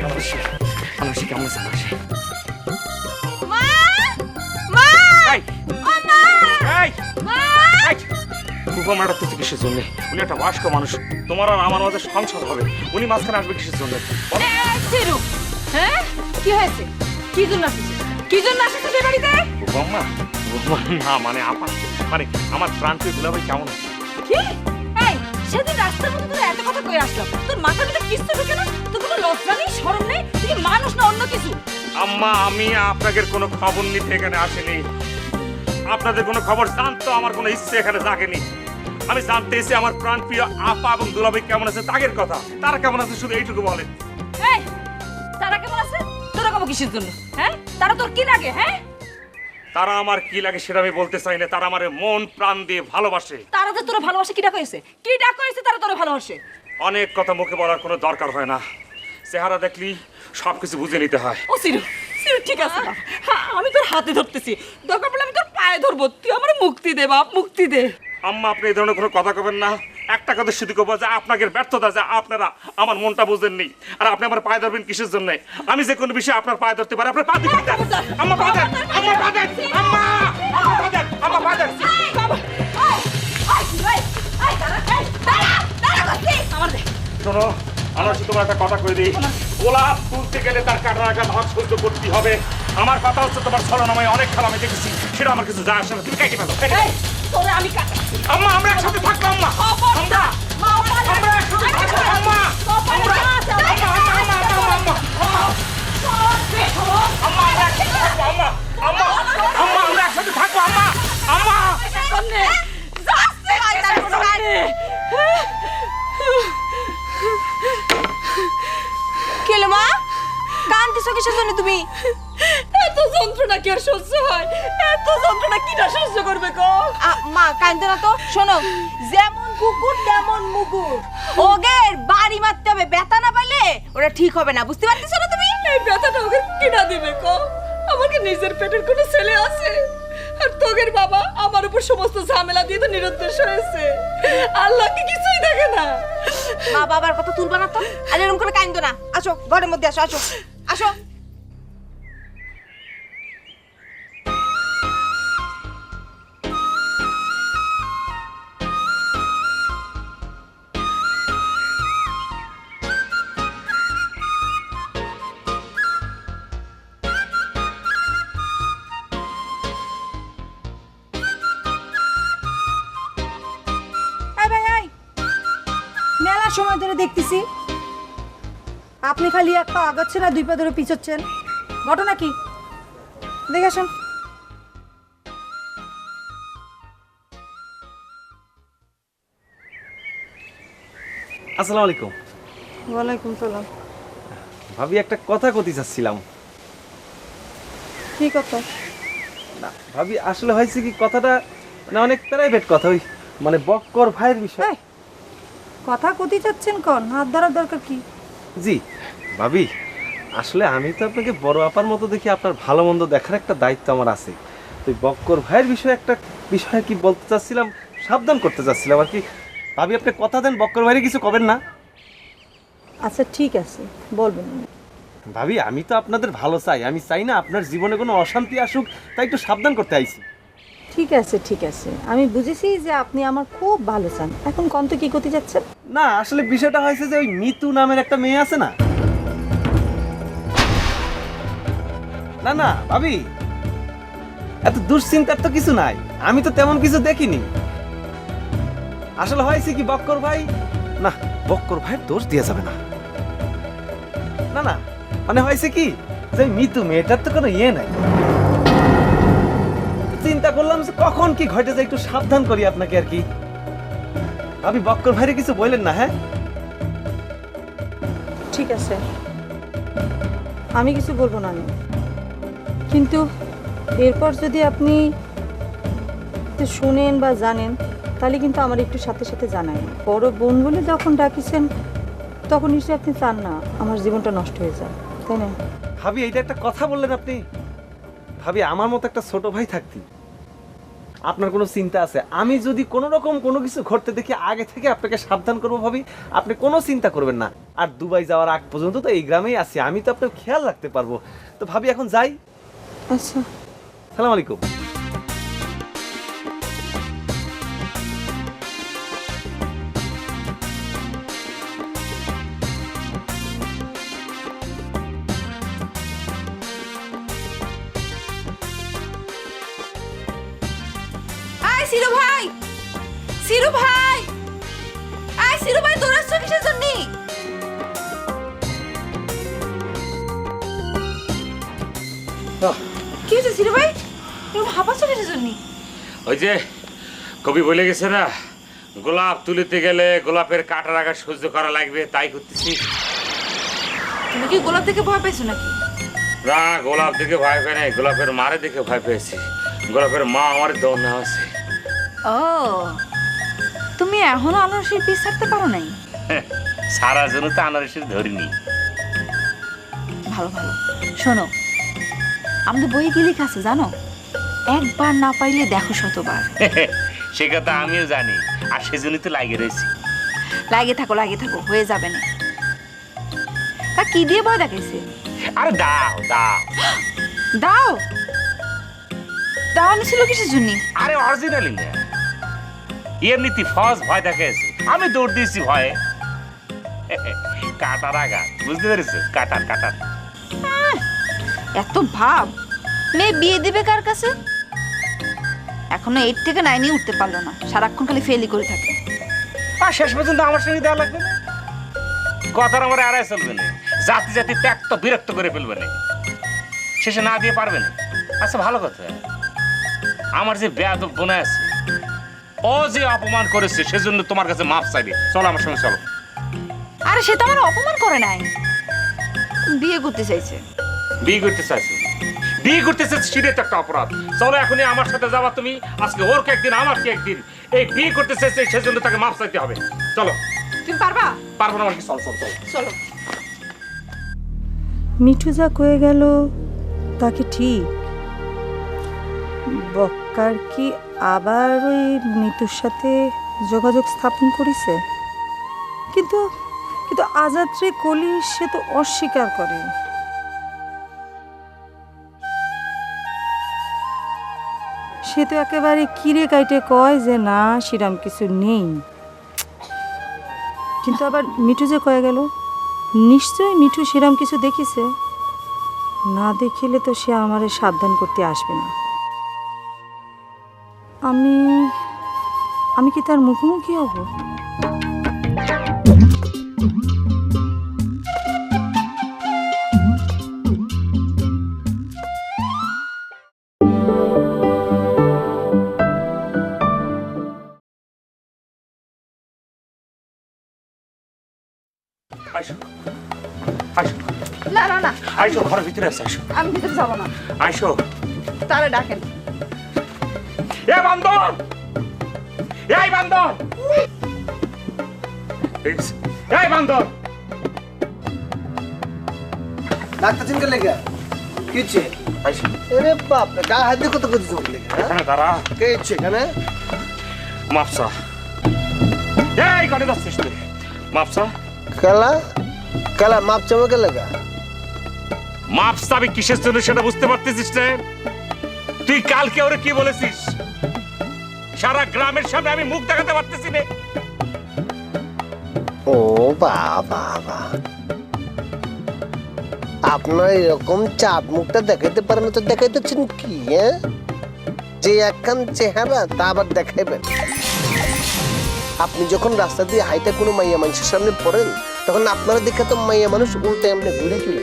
আনারসি, আনারসি কেমন আছে? আনারসি মারাতে কিসের জন্য? উনি একটা বয়স্ক মানুষ, তোমার আর আমার মাঝে সংসার হবে, উনি মাঝখানে আসবে কিসের জন্য? হ্যাঁ, কি হয়েছে? কি জন্য আসিস? কি জন্য আসিস এই বাড়িতে? বাম্মা, না মানে আপা, মানে আমার প্রান্তীয় দুলাভাই কেমন আছে? কি? এই, সেদিন রাস্তার মধ্যে তোর এত কথা কই আসলাম, তোর মাথার ভিতরে কিচ্ছু ঢোকে না? তোর কোনো লজ্জা নেই, শরম নেই? তুই কি মানুষ না অন্য কিছু? আম্মা, আমি আপনাদের কোনো খবর নিতে এখানে আসিনি। আপনাদের কোনো খবর জানতো আমার কোনো ইচ্ছে এখানে জাগেনি। আমি জানতে এসে আমার প্রাণপ্রিয় আপা এবং দুলাভাই কেমন আছে তাদের কথা। তারা কেমন আছে শুধু এইটুকু বলেন। এই, তারা কেমন আছে? তোরা কব কিসের জন্য? হ্যাঁ, তারা তোর কি লাগে? হ্যাঁ, তারা আমার কি লাগে সেটা আমি বলতে চাই না, তারা আমার মন প্রাণ দিয়ে ভালোবাসে। তারা যে তোরা ভালোবাসে কি ডাক হয়েছে? কি ডাক হয়েছে তারা তোরা ভালোবাসে? অনেক কথা মুখে বলার কোনো দরকার হয় না, চেহারা দেখলি সবকিছু বুঝে নিতে হয়। ও সিরু, সিরু ঠিক আছে বাপ, হ্যাঁ, আমি তোর হাতে ধরতেছি, দরকার পড়লে আমি তোর পায়ে ধরবো, তুই আমার মুক্তি দে বাপ, মুক্তি দে। আম্মা, আপনি এই ধরনের কোনো কথা কবেন না। একটা কথা শুধু কব যে আপনাকে ব্যর্থতা, যে আপনারা আমার মনটা বুঝেননি। আর আপনি আমার পায়ে ধরবেন কিসের জন্য? আমি যে কোনো বিষয়ে আপনার পায়ে ধরতে পারি, আপনার পা দিতে আম্মা, পা দেন, আম্মা, পা দেন, আম্মা, পা দেন, আম্মা, পা দেন। শোনো, আমার শুধু তোমার একটা কথা কই দিই, গোলাপ তুলতে গেলে তার কাটা রাখা ভাগ সহ্য করতে হবে। আমার কথা হচ্ছে তোমার ছলনাময় অনেক খেলা আমি দেখেছি, সেটা আমার কিছু যায় আসে না। তুমি কেটে ফেলো, কেটে ফেলো। তোরে আমি কাটাচ্ছি। আম্মা, আমরা একসাথে থাকবো আম্মা। আমরা একসাথে থাকবো আম্মা। আমরা একসাথে থাকবো আম্মা। আম্মা, কেলো মা, কান্দিছো কিসের জন্য তুমি? এত যন্ত্রণা কি আর সহ্য হয়? এত যন্ত্রণা কি না সহ্য করবে গো? মা কান্দে না তো। শোনো, যেমন কুকুর তেমন মুগুর, ওগের বাড়ি মারতে হবে, ব্যথা না পাইলে ওরা ঠিক হবে না, বুঝতে পারতেছো না তুমি? এই ব্যথাটা ওকে কিনা দিবে গো? আমার কি নিজের পেটের কোনো ছেলে আছে? আর তোগের বাবা আমার উপর সমস্ত ঝামেলা দিয়ে তো নিরুদ্দেশ হয়েছে। আল্লাহ কি কিছুই দেখে না? মা বাবার কথা তুলবা না তো, আর এরকম করে কান্দো না। আসো ঘরের মধ্যে আসো, আসো, আসো। সময় ধরে দেখতেছি আপনি খালি এক পা আগাচ্ছেন আর দুই পা ধরে পিছোচ্ছেন, ঘটনা কি দেখে আসুন। আসসালামু আলাইকুম। ওয়ালাইকুম সালাম। ভাবি একটা কথা কইতে চাচ্ছিলাম। কি কথা? না ভাবি আসলে হয়েছে কি কথাটা মানে অনেক প্রাইভেট কথা, ওই মানে বক্কর ভাইয়ের বিষয়। এই, কথা কতি চাচ্ছেন কোন? হাত ধরার দরকার কি? জি ভাবি, আসলে আমি তো আপনাকে বড় আপার মতো দেখি, আপনার ভালো মন্দ দেখার একটা দায়িত্ব আমার আছে। তো ওই বক্কর ভাইয়ের বিষয়ে একটা বিষয়ে কি বলতে চাচ্ছিলাম, সাবধান করতে চাচ্ছিলাম আর কি। ভাবি আপনি কথা দেন বক্কর ভাইয়ের কিছু করবেন না? আচ্ছা ঠিক আছে, বলবেন। ভাবি আমি তো আপনাদের ভালো চাই, আমি চাই না আপনার জীবনে কোনো অশান্তি আসুক, তাই একটু সাবধান করতে আইছি। ঠিক আছে ঠিক আছে, আমি বুঝেছি যে আপনি আমার খুব ভালো চান। এখন কত কি করতে যাচ্ছেন? না আসলে বিষয়টা হয়েছে যে ওই মিতু নামের একটা মেয়ে আছে না। না না ভাবি, এত দুশ্চিন্তার তো কিছু নাই, আমি তো তেমন কিছু দেখিনি। আসলে হয়েছে কি বক্কর ভাই, না বক্কর ভাইয়ের দোষ দিয়ে যাবে না। না না মানে হয়েছে কি যে মিতু মেয়েটার তো কোনো ইয়ে নাই, চিন্তা করলাম যে কখন কি ঘটে যায় একটু সাবধান করি আপনাকে আর কি। আপনি বক্কর ভাইরে কিছু বললেন না? হ্যাঁ ঠিক আছে, আমি কিছু বলবো না, কিন্তু এরপর যদি আপনি শুনেন বা জানেন তাহলে কিন্তু আমার একটু সাথে সাথে জানাই। বড় বোন বলে যখন ডাকিছেন তখন নিশ্চয়ই আপনি চান না আমার জীবনটা নষ্ট হয়ে যায়, তাই না? ভাবি এইটা একটা কথা বললেন আপনি। ভাবি আমার মতো একটা ছোট ভাই থাকতি আপনার কোনো চিন্তা আছে, আমি যদি কোনো রকম কোনো কিছু ঘটতে দেখি আগে থেকে আপনাকে সাবধান করবো। ভাবি আপনি কোনো চিন্তা করবেন না। আর দুবাই যাওয়ার আগ পর্যন্ত তো এই গ্রামেই আছি, আমি তো আপনার খেয়াল রাখতে পারবো। তো ভাবি এখন যাই। আচ্ছা, সালাম আলাইকুম। আয় সিরু ভাই, সিরু ভাই, আয় সিরু ভাই, দৌড়াচ্ছ কিসের জন্য? কি হয়েছে সিরু ভাই, তুমি হাঁপাচ্ছ কিসের জন্য? ওই যে কবি বলে গেছে না, গোলাপ তুলিতে গেলে গোলাপের কাটার আঘাত সহ্য করা লাগবে, তাই করতেছি। তুমি কি গোলাপ থেকে ভয় পেয়েছো নাকি? না গোলাপ দেখে ভয় পেয়ে নাই, গোলাপের মারে দেখে ভয় পেয়েছি। গোলাপের মা আমার দৌড় নেওয়া আছে। ও, তুমি এখনো আনারসের পিস ছাড়তে পারো নাই? সারা জন্য তো আনারসের ধরিনি। ভালো ভালো, শোনো আমাদের বই কি লেখা আছে জানো? একবার না পাইলে দেখো শতবার। সে কথা আমিও জানি, আর সেজন্যই তো লাগিয়ে রয়েছি। লাগে থাকো, হয়ে যাবে না। তা কি দিয়ে ভয় দেখাইছে? আরে দাও দাও দাও দাও, নিছিল কিসের জন্য? আরে অরিজিনালি না, এমনিতে ফজ ভয় দেখাইছে, আমি দৌড় দিয়েছি ভয়ে। কাটার আঘাত, বুঝতে পেরেছো? কাটার কাটার। এত ভাব, মেয়ে বিয়ে দিবে কার কাছে? এখনো 8 থেকে 9 উঠতে পারলো না, সারাক্ষণ খালি ফেলি করে থাকে। আর শেষ পর্যন্ত আমার সঙ্গে দেওয়া লাগবে না, কথার আমার আড়াই চলবে না, জাতি জাতি ত্যাক্ত বিরক্ত করে ফেলবে না, শেষে না দিয়ে পারবে না। আচ্ছা ভালো কথা, আমার যে বেয়াদব বোনা আছে, ও যে অপমান করেছে সেজন্য তোমার কাছে মাপ চাইবে। চলো আমার সঙ্গে চলো। আরে সে তো আমার অপমান করে নাই, বিয়ে করতে চাইছে। বিয়ে করতে চাইছো? বিয়ে করতে চাইছো সেটাই তো একটা অপরাধ। চলো এখনই আমার সাথে যাবা তুমি, আজকে ওর কে একদিন আমার কে একদিন। এই বিয়ে করতে চাইছে সেজন্য তাকে মাপ চাইতে হবে। চলো। তুমি পারবা? পারবো না আমাকে, চল চল চল চলো। মিঠু যা কয়ে গেল তাকে ঠিক, বক্কার কি আবার ওই মিতুর সাথে যোগাযোগ স্থাপন করেছে? কিন্তু কিন্তু আজাদ রে কলি সে তো অস্বীকার করে। সে তো একেবারে কিরে কাইটে কয় যে না সেরম কিছু নেই। কিন্তু আবার মিঠু যে কয়ে গেল, নিশ্চয়ই মিঠু সেরম কিছু দেখিছে, না দেখিলে তো সে আমারে সাবধান করতে আসবে না। আমি কি তার মুখোমুখি হব? আইসো আইসো না না না, আইসো, ঘরের ভিতরে আছে, আইসো আমি ভিতরে যাবো না। আইসো। তারা ডাকেন। এ বান্দর, এই বান্দর, এই বান্দর। ডাক্তার চিনকে লেগে কি হচ্ছে? আইসো, আরে বাপ রে, গা হাত দিয়ে কত করছিস বলে? এখানে দাঁড়া। কে হচ্ছে এখানে? মাপসা, এই কটে যাচ্ছিস তুই? মাপসা, কালা কালা মাপ চমকে লাগা। মাপসা আমি কিসের জন্য সেটা বুঝতে পারতেছিস না? তুই কালকে ওরে কি বলেছিস? সারা গ্রামের সামনে আমি মুখ দেখাতে পারতেছি না। ও বাবা বাবা, আপনার এরকম চাঁদ মুখটা দেখাইতে পারেন না তো দেখাইতেছেন কি? যে একখান চেহারা তা আবার দেখাইবেন? আপনি যখন রাস্তা দিয়ে হাইটা কোনো মাইয়া মানুষের সামনে পড়েন তখন আপনারা দেখে তো মাইয়া মানুষ উল্টে এমনি ঘুরে চলে।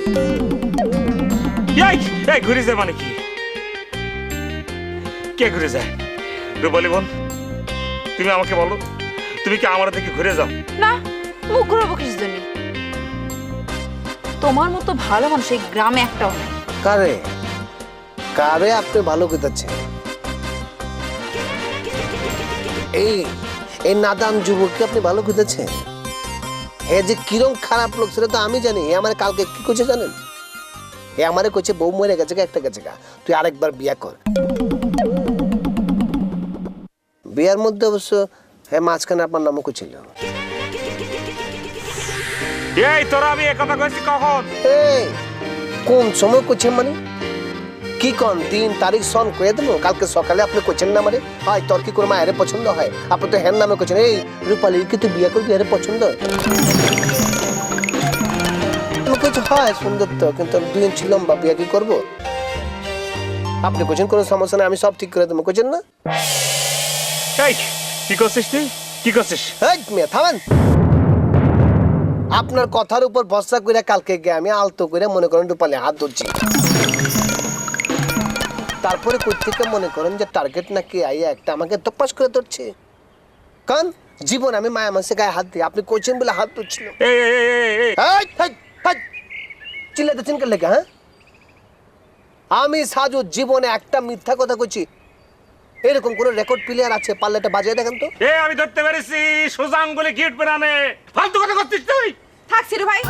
এই ঘুরে যায় মানে কি? কে ঘুরে যায়? রূপালী বোন, তুমি আমাকে বলো, তুমি কি আমার থেকে ঘুরে যাও? না, মুখ ঘুরাবো কিসের জন্য? তোমার মতো ভালো মানুষ এই গ্রামে একটাও নাই। কারে কারে আপনি ভালো কেটেছে? এই এই নাদান যুবককে আপনি ভালো কেটেছে? হে যে কিরম খারাপ লোক সেটা তো আমি জানি। হে আমার কালকে কি করছে জানেন? হে আমারে কইছে বউ মরে গেছে, একটা গেছে গা, তুই আরেকবার বিয়া কর। বিয়ার মধ্যে অবশ্য হ্যাঁ মাঝখানে আপনার নামও কইছিল। এই তোরা আমি একথা কইছি কখন? এই কোন সময় কইছেন মানে? কি কোন দিন তারিখ সন কয়ে দেবো? কালকে সকালে আপনি কইছেন না মানে হয় তোর কি করে মা এর পছন্দ হয়? আপনি তো হ্যাঁ নামে কইছেন এই রূপালীর কি তুই বিয়ে করবি, এর পছন্দ হয়? হয় সুন্দর তো, কিন্তু 2 ইঞ্চি লম্বা, বিয়ে কি করবো? আপনি কইছেন কোনো সমস্যা নাই, আমি সব ঠিক করে দেবো, কইছেন না? এই কি করছিস তুই? কি করছিস? এই মেয়ে থামেন। আপনার কথার উপর ভরসা করে কালকে গিয়ে আমি আলতো করে মনে করেন রূপালী হাত ধরছি, তারপরে কই থেকে মনে করেন যে টার্গেট নাকি আইয়া একটা আমাকে তপাস করে ধরছে। কারণ জীবন আমি মায়া মাসে গায়ে হাত দিই, আপনি কইছেন বলে হাত ধরছিল। চিল্লাতে চিনকে লেগে? হ্যাঁ, আমি সাজু জীবনে একটা মিথ্যা কথা কইছি এরকম কোন রেকর্ড প্লেয়ার আছে? পারলে এটা বাজিয়ে দেখেন তো। আমি ধরতে পেরেছি, সোজা আঙ্গুলে গিট বানানে। ফালতু কথা করছিস তুই? থাকছি রে ভাই,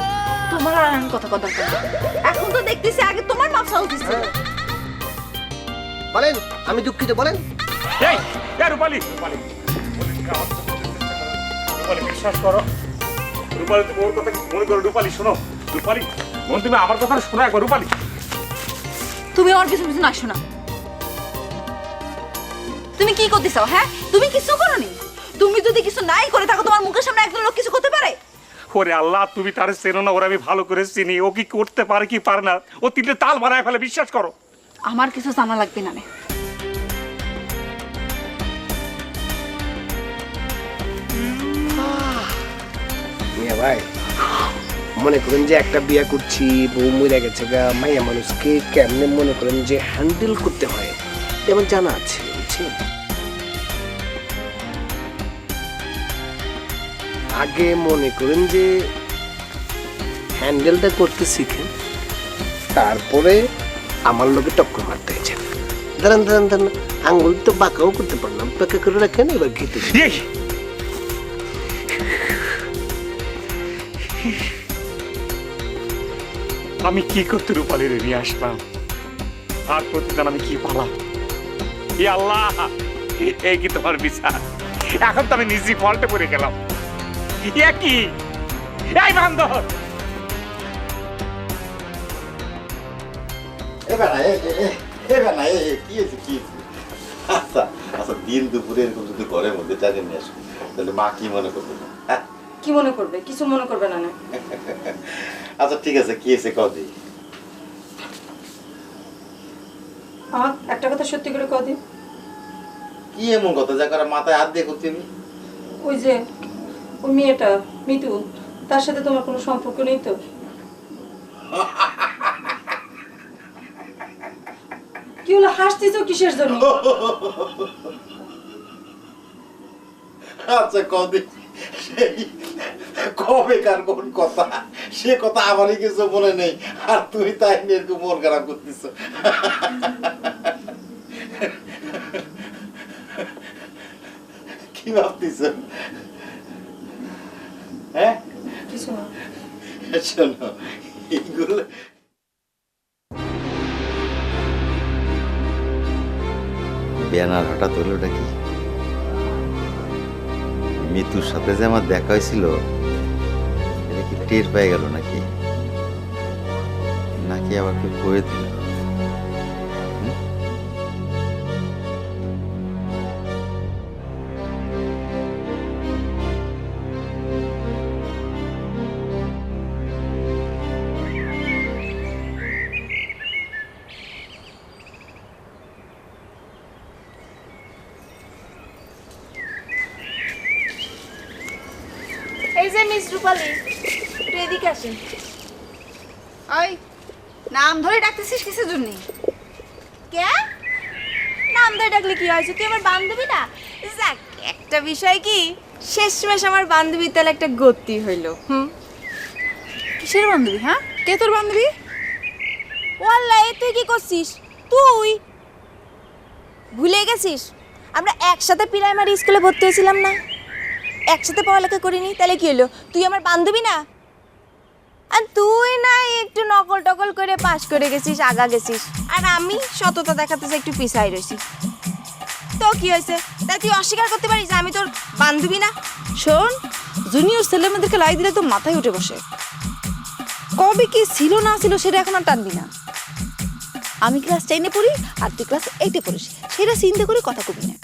তোমার আর আমি কথা কথা এখন তো দেখতেছি আগে তোমার মাপসা উচিত ছিল। বলেন, আমি দুঃখিত, বলেন। এই রূপালী, রূপালী বিশ্বাস করো, রূপালী তুমি ওর কথা মনে করো। রূপালী শোনো, রূপালী বোন তুমি আমার কথা শোনো একবার। রূপালী তুমি আমার কিছু কিছু না শোনা। তুমি কি করতে চাও? হ্যাঁ, তুমি কিছু করোনি। তুমি যদি কিছু নাই করে থাকো তোমার মুখের সামনে একজন লোক কিছু করতে পারে? ওরে আল্লাহ, তুমি তারে চেনো না, ওরা আমি ভালো করে চিনি। ও কি করতে পারে কি পারে না, ও 3টে তাল বানায় ফেলে, বিশ্বাস করো। আমার কিছু জানা লাগবে না। মিয়া ভাই, মনে করেন যে একটা বিয়া করছি, বউ মরে গেছে গা, মাইয়া মানুষকে কেমনে মনে করেন যে হ্যান্ডেল করতে হয় তেমন জানা আছে, বুঝছেন? আগে মনে করেন যে হ্যান্ডেলটা করতে শিখেন, তারপরে আমার লোকে টক্কর মারতে হয়েছে। দাঁড়ান দাঁড়ান দাঁড়ান, আঙ্গুল তো বাঁকাও করতে পারলাম, পাকা করে রাখেন, এবার ঘিতে। আমি কি করতে রূপালীর নিয়ে আসলাম, আর প্রতিদিন আমি কি পালাম? এ আল্লাহ, এই কি তোমার বিচার? এখন তো আমি নিজে ফল্টে পড়ে গেলাম। কি এই বান্দর, আচ্ছা আচ্ছা, দিন দুপুরে এরকম যদি ঘরের মধ্যে টাকা নিয়ে আসো তাহলে মা কি মনে করবে? কি মনে করবে? কিছু মনে করবে না। আচ্ছা ঠিক আছে, কি হয়েছে কদি? আমার একটা কথা সত্যি করে কদি। কি এমন কথা যা করে মাথায় হাত দিয়ে করতে? ওই যে ওই মেয়েটা মিতু, তার সাথে তোমার কোনো সম্পর্ক নেই তো? কি হলো হাসতেছো কিসের জন্য? আচ্ছা কদিন সেই কবেকার কোন কথা, সে কথা আমারই কিছু মনে নেই, আর তুই তাই নিয়ে একটু মন খারাপ করতিস। কি ভাবতিস? হ্যাঁ শোনো, এইগুলো ব্যানার হঠাৎ হলোটা কি? মিতুর সাথে যে আমার দেখা হয়েছিল, এটা কি টের পেয়ে গেল নাকি, নাকি আবার কেউ কয়ে দিল? এই যে মিস রূপালী, একটু এদিকে আসেন। ওই নাম ধরে ডাকতেছিস কিসের জন্য? কে নাম ধরে ডাকলে কি হয়েছে? তুই আমার বান্ধবী না? যাক, একটা বিষয় কি, শেষমেশ আমার বান্ধবীর তাহলে একটা গতি হইল। কিসের বান্ধবী? হ্যাঁ, কে তোর বান্ধবী? ওয়াল্লাহি তুই কি করছিস? তুই ভুলে গেছিস আমরা একসাথে প্রাইমারি স্কুলে ভর্তি হয়েছিলাম না? একসাথে পড়ালেখা করিনি, তাহলে কি হলো? তুই আমার বান্ধবী না? আর তুই না একটু নকল টকল করে পাশ করে গেছিস, আগা গেছিস, আর আমি সততা দেখাতেছে একটু পিছাই রয়েছি। তো কি হয়েছে? তাই তুই অস্বীকার করতে পারিস যে আমি তোর বান্ধবী না? শোন, জুনিয়র ছেলে মেয়েদেরকে লাই দিলে তো মাথায় উঠে বসে। কবে কি ছিল না ছিল সেটা এখন আর টানবি না। আমি ক্লাস 10-এ পড়ি আর তুই ক্লাস 8-এ পড়িস, সেটা চিন্তা করে কথা কবি না।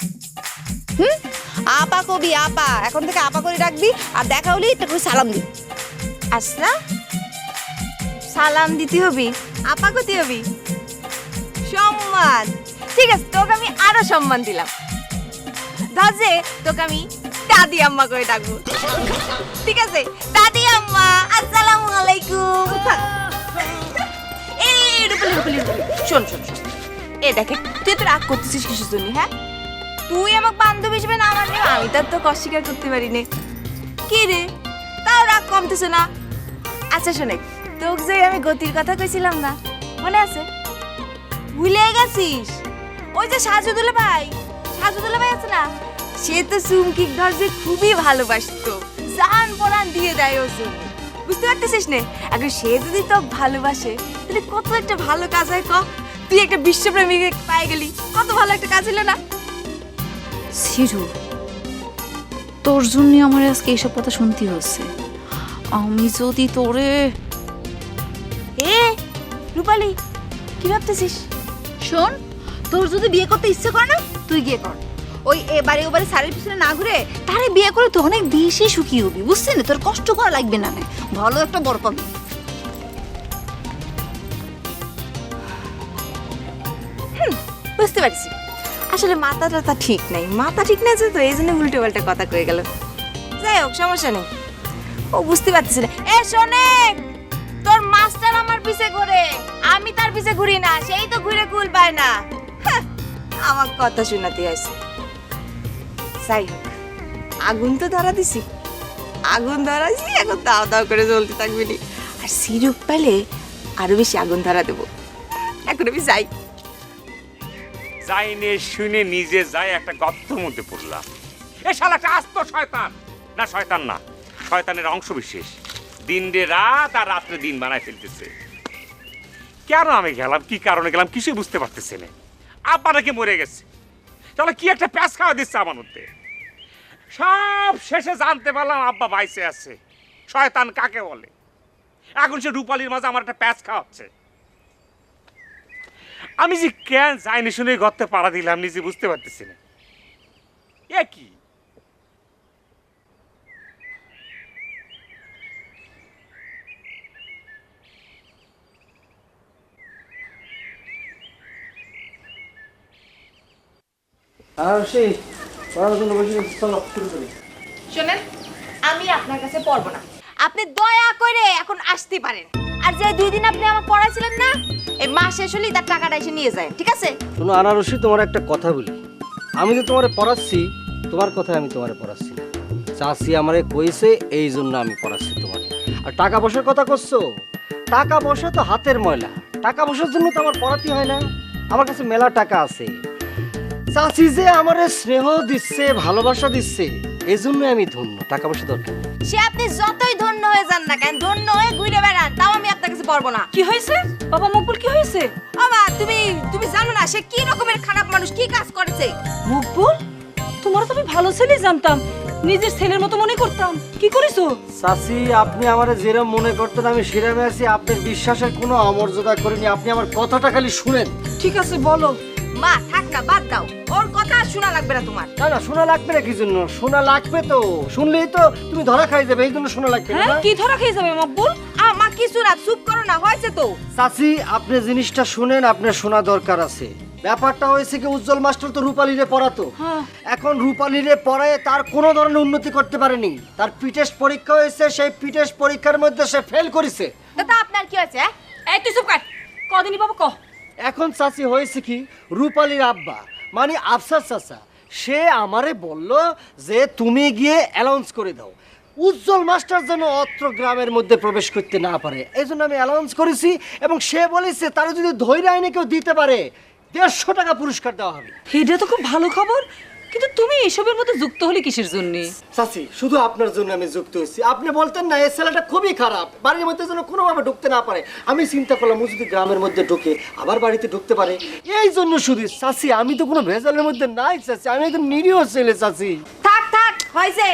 আপা কবি, আপা, এখন থেকে আপা করে ডাকবি, আর দেখা হলেই একটা করে সালাম দিবি। আচ্ছা, সালাম দিতে হবি, আপা কতি হবি, সম্মান। ঠিক আছে, তোকে আমি আরো সম্মান দিলাম। ধর যে তোকে আমি দাদি আম্মা করে ডাকবো। ঠিক আছে, দাদি আম্মা, আসসালামু আলাইকুম। এই রূপালী, রূপালী, রূপালী, শোন শোন শোন, এ দেখে তুই তো রাগ করতেছিস কিসের জন্য? হ্যাঁ, তুই আমাকে বান্ধবী হিসেবে না মানলে আমি তার তো অস্বীকার করতে পারি না। কি রে, তাও রাগ কমতেছে না? আচ্ছা শোনে, তোকে যে আমি গতির কথা কইছিলাম না, মনে আছে? ভুলে গেছিস? ওই যে সাজুদুল্লাহ ভাই, সাজুদুল্লাহ ভাই আছে না, সে তো চুমকিক ধর যে খুবই ভালোবাসতো, জান পরাণ দিয়ে দেয় ও জন্য। বুঝতে পারতেছিস না? এখন সে যদি তো ভালোবাসে, তাহলে কত একটা ভালো কাজ হয়। ক, তুই একটা বিশ্বপ্রেমিকে পাই গেলি, কত ভালো একটা কাজ হলো না? সিরু, তোর জন্য আমার আজকে এইসব কথা শুনতে হচ্ছে। আমি যদি তোরে... এ রূপালী, কি ভাবতেছিস? শোন, তোর যদি বিয়ে করতে ইচ্ছে করে না, তুই গিয়ে কর। ওই এবারে ওবারে সারের পিছনে না ঘুরে তারে বিয়ে করে তো অনেক বেশি সুখী হবি, বুঝছিস না? তোর কষ্ট করা লাগবে না, ভালো একটা বর পাবি। বুঝতে পারছি, আসলে মাথাটা তা ঠিক নাই, মাথা ঠিক নাই তো, এই জন্য উল্টো পাল্টা কথা কয়ে গেল। যাই হোক, সমস্যা নেই, ও বুঝতে পারতেছি না। এ শোনে, তোর মাস্টার আমার পিছে ঘুরে, আমি তার পিছে ঘুরি না, সেই তো ঘুরে কুল পায় না। হ্যাঁ, আমার কথা শোনাতে আসে। যাই হোক, আগুন তো ধরা দিছি, আগুন ধরাইছি, এখন দাও দাও করে জ্বলতে থাকবি নি। আর সিরুপ পেলে আরো বেশি আগুন ধরা দেবো। এখন আমি যাই। যাইনে শুনে নিজে যাই একটা গর্তের মধ্যে পড়লাম। এ শালাটা আস্ত শয়তান, না শয়তান না, শয়তানের অংশ বিশেষ। দিন রে রাত আর রাত্রে দিন বানায় ফেলতেছে। কেন আমি গেলাম, কি কারণে গেলাম, কিছুই বুঝতে পারতেছে না। আব্বা নাকি মরে গেছে, তাহলে কি একটা প্যাঁচ খাওয়া দিচ্ছে আমার মধ্যে। সব শেষে জানতে পারলাম আব্বা বাইসে আছে। শয়তান কাকে বলে? এখন সে রূপালীর মাঝে আমার একটা প্যাঁচ খাওয়াচ্ছে। আমি যে কেন যাইনি শুনে গর্তে পাড়া দিলাম নিজে বুঝতে পারতেছি না। এ কি? শোনেন, আমি আপনার কাছে পড়বো না, আপনি দয়া করে এখন আসতে পারেন। আর যে 2 দিন আপনি আমাকে পড়াইছিলেন না, এই মাস শেষ হলেই তার টাকাটা এসে নিয়ে যায়, ঠিক আছে? শোনো আনারসি, তোমার একটা কথা বলি। আমি যে তোমারে পড়াচ্ছি, তোমার কথা আমি তোমারে পড়াচ্ছি না। চাষি আমারে কইছে, এই জন্য আমি পড়াচ্ছি তোমারে। আর টাকা পয়সার কথা করছো, টাকা পয়সা তো হাতের ময়লা। টাকা পয়সার জন্য তো আমার পড়াতে হয় না, আমার কাছে মেলা টাকা আছে। চাষি যে আমারে স্নেহ দিচ্ছে, ভালোবাসা দিচ্ছে, এই জন্য আমি ধন্য। টাকা পয়সা দরকার নেই। সে আপনি যতই ধন্য হয়ে যান না কেন, ধন্য হয়ে ঘুরে বেড়ান, তাও আমি আপনার কাছে পারবো না। কি হয়েছে বাবা মকবুল, কি হয়েছে? বাবা তুমি জানো না সে কি রকমের খারাপ মানুষ, কি কাজ করেছে। মকবুল, তোমার তো আমি ভালো ছেলে জানতাম, নিজের ছেলের মতো মনে করতাম। কি করেছো? চাচি, আপনি আমারে যেরকম মনে করতেন আমি সেরকম আছি। আপনার বিশ্বাসের কোনো অমর্যাদা করিনি। আপনি আমার কথাটা খালি শুনেন। ঠিক আছে বলো। মা থাক না, বাদ দাও, ওর কথা আর শোনা লাগবে না তোমার। না না, শোনা লাগবে না। কি জন্য শোনা লাগবে? তো শুনলেই তো তুমি ধরা খাই যাবে, এই জন্য শোনা লাগবে না। হ্যাঁ, কি ধরা খেয়ে যাবে মকবুল? মা কিছু না, চুপ করো না, হয়েছে তো। চাচি, আপনি জিনিসটা শুনেন, আপনার শোনা দরকার আছে। ব্যাপারটা হয়েছে কি, উজ্জ্বল মাস্টার তো রূপালীরে পড়াতো। এখন রূপালীরে পড়ায় তার কোনো ধরনের উন্নতি করতে পারেনি। তার পিটেস্ট পরীক্ষা হয়েছে, সেই পিটেস্ট পরীক্ষার মধ্যে সে ফেল করেছে। তা আপনার কি হয়েছে? এই তুই চুপ কর, কদিনই বাবা কহ। এখন চাচি হয়েছে কি, রূপালীর আব্বা মানে আফসার চাচা, সে আমারে বলল যে তুমি গিয়ে অ্যানাউন্স করে দাও উজ্জ্বল মাস্টার যেন অত্র গ্রামের মধ্যে প্রবেশ করতে না পারে। এই জন্য আমি অ্যানাউন্স করেছি, এবং সে বলেছে তারা যদি ধৈর্য আইনে কেউ দিতে পারে 150 টাকা পুরস্কার দেওয়া হবে। এটা তো খুব ভালো খবর, কিন্তু তুমি এসবের মধ্যে যুক্ত হলে কিসের জন্য? চাচি, শুধু আপনার জন্য আমি যুক্ত হয়েছি। আপনি বলতেন না এই ছেলেটা খুবই খারাপ, বাড়ির মধ্যে যেন কোনোভাবে ঢুকতে না পারে। আমি চিন্তা করলাম ও যদি গ্রামের মধ্যে ঢুকে আবার বাড়িতে ঢুকতে পারে, এই জন্য শুধু। চাচি, আমি তো কোনো ভেজালের মধ্যে নাই চাচি, আমি একদম নিরীহ ছেলে চাচি। থাক হয়েছে,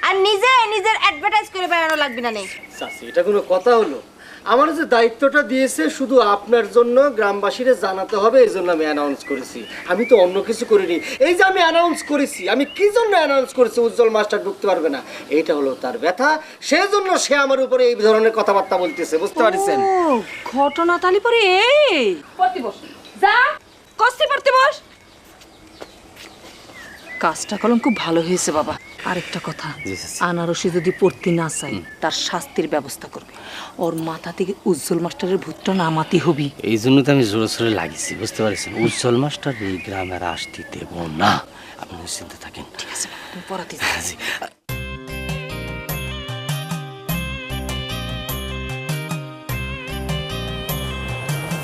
আর নিজের অ্যাডভার্টাইজ করে বেড়ানো লাগবে না। নেই চাচি, এটা কোনো কথা হলো? আমার যে দায়িত্বটা দিয়েছে শুধু আপনার জন্য গ্রামবাসীরা জানাতে হবে, এই জন্য আমি অ্যানাউন্স করেছি। আমি তো অন্য কিছু করিনি। এই যে আমি অ্যানাউন্স করেছি, আমি কি জন্য অ্যানাউন্স করেছি উজ্জ্বল মাস্টার ঢুকতে পারবে না, এইটা হলো তার ব্যথা। সেই জন্য সে আমার উপরে এই ধরনের কথাবার্তা বলতেছে, বুঝতে পারছেন? ঘটনা তালি পরে এই পড়তে বস, যা কষ্টে পড়তে বস। কাজটা কলম খুব ভালো হয়েছে বাবা। আরেকটা কথা, আনারসি যদি পড়তে না চাই তার শাস্তির ব্যবস্থা করবে। ওর মাথা থেকে উজ্জ্বল মাস্টারের ভূতটা নামাতে হবে। এই জন্য তো আমি জোরে সোরে লাগিয়েছি, বুঝতে পারছেন? উজ্জ্বল মাস্টার এই গ্রামের আসতে দেব না, আপনি নিশ্চিন্তে থাকেন। ঠিক আছে, তুমি পড়াতে যাচ্ছি।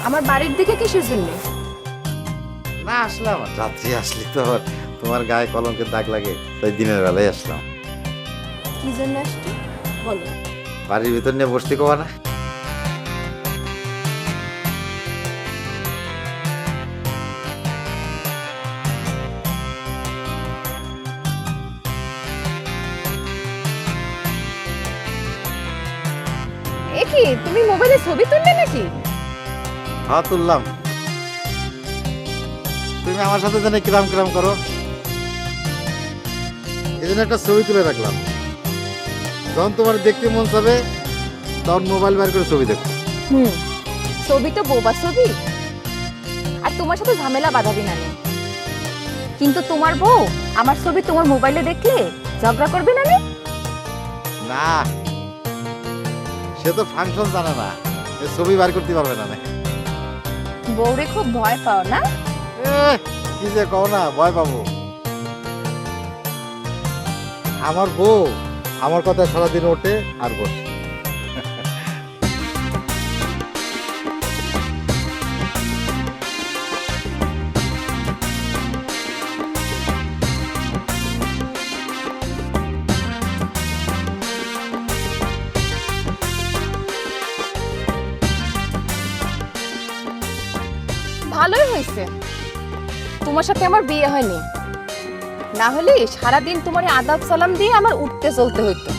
আমার বাড়ির দিকে কিসের জন্য? না, আসলাম রাত্রি আসলি তো আবার তোমার গায়ে কলঙ্কের দাগ লাগে, তাই দিনের বেলায় আসলাম। কি জন্য আসছি বলো। বাড়ির ভিতর নিয়ে বসতে কবা না? এ কি, তুমি মোবাইলে ছবি তুললে নাকি? হ্যাঁ, তুললাম। তুমি আমার সাথে জানে কিরাম কিরাম করো, এই জন্য একটা ছবি তুলে রাখলাম। যখন তোমার দেখতে মন চাবে তখন মোবাইল বের করে ছবি দেখো। ছবি তো বোবা ছবি, আর তোমার সাথে ঝামেলা বাঁধাবি না। কিন্তু তোমার বউ আমার ছবি তোমার মোবাইলে দেখলে ঝগড়া করবে না? না, সে তো ফাংশন জানে না, ছবি বার করতে পারবে না। বউরে খুব ভয় পাও না? কি যে কও না, ভয় পাবো? আমার বউ আমার কথা সারাদিন ওঠে আর বসে। ভালোই হয়েছে তোমার সাথে আমার বিয়ে হয়নি, না হলে সারাদিন তোমার আদাব সালাম দিয়ে আমার উঠতে চলতে হইতো।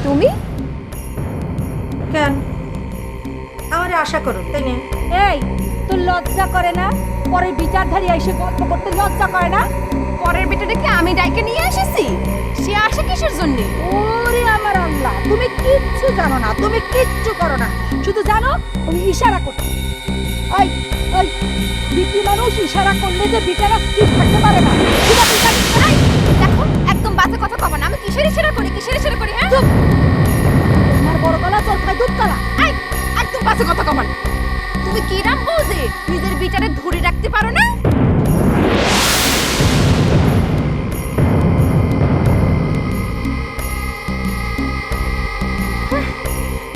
তুমি কেন আমারে আশা করো, তাই না? এই তোর লজ্জা করে না? পরের বিচারধারী এসে গল্প করতে লজ্জা করে না? পরের বেটাটাকে আমি ডাইকে নিয়ে এসেছি, সে আসে কিসের জন্য? ওরে আমার আল্লাহ, তুমি কিচ্ছু জানো না, তুমি কিচ্ছু করো না, শুধু জানো তুমি ইশারা করতে। ওই ওই বিটি মানুষ ইশারা করলে যে বিটারা স্থির থাকতে পারে না। দেখো, একদম বাজে কথা কবা না। আমি কিসের ইশারা করি, কিসের ইশারা করি? হ্যাঁ, তোমার বড় গলা চোর খায় দুধ কলা। এই একদম বাজে কথা কমান। তুমি কি নাম বুঝে নিজের বিচারে ধরে রাখতে পারো না?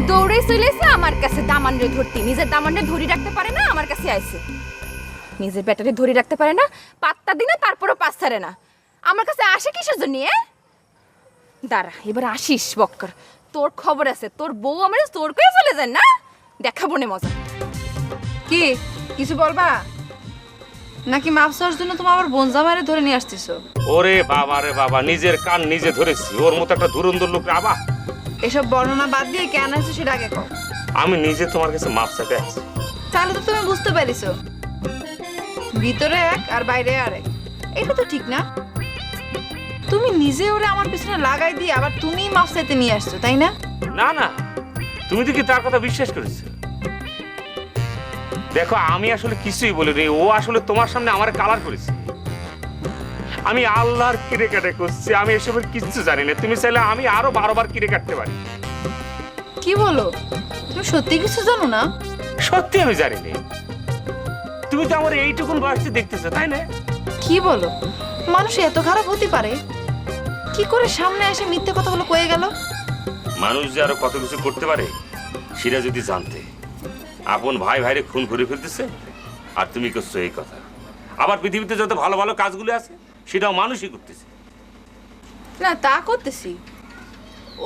দৌড়ে চলেছে আমার কাছে দামানরে ধরতে, নিজের দামানরে ধরে রাখতে পারে না, আমার কাছে আইছে। নিজের ব্যাটারে ধরে রাখতে পারে না, পাত্তা দিনা তারপরও পাস ছাড়ে না। আমার কাছে আসে কিসের জন্য? দাঁড়া, এবার আসিস বক্কর, তোর খবর আছে। তোর বউ আমার তোর কয়ে চলে যায় না, দেখাবো নে মজা। কি কিছু বলবা নাকি মাপ চাওয়ার জন্য তোমার আবার বোন জামাইরে ধরে নিয়ে আসতেছো? ওরে বাবা রে বাবা, নিজের কান নিজে ধরেছি। ওর মতো একটা ধুরন্ধর লোক আবা। এসব বর্ণনা বাদ দিয়ে কেন আসছো সেটা আগে কও। আমি নিজে তোমার কাছে মাপ চাইতে আসছি। তাহলে তো তুমি বুঝতে পেরেছো ভিতরে এক আর বাইরে আরেক, এটা তো ঠিক না। তুমি নিজে ওরে আমার পিছনে লাগাই দিয়ে আবার তুমি মাপ চাইতে নিয়ে আসছো, তাই না? না না, তুমি তো কি তার কথা বিশ্বাস করেছো? দেখো, আমি আসলে কিছুই বলিনি। ও আসলে তোমার সামনে আমার কালার করেছে। আমি আল্লাহর কিরে কাটে করছি, আমি এসবের কিচ্ছু জানি না। তুমি চাইলে আমি আরো 12 বার কিরে কাটতে পারি। কি বলো, তুমি সত্যি কিছু জানো না? সত্যি আমি জানি না। তুমি তো আমার এইটুকুন বয়সে দেখতেছো, তাই না? কি বলো, মানুষ এত খারাপ হতে পারে? কি করে সামনে এসে মিথ্যে কথাগুলো কয়ে গেল? মানুষ যে আরো কত কিছু করতে পারে সেটা যদি জানতে। আপন ভাই ভাইরে খুন করে ফেলতেছে, আর তুমি করছো এই কথা। আবার পৃথিবীতে যত ভালো ভালো কাজগুলো আছে সেটাও মানুষই করতেছে। না, তা করতেছি।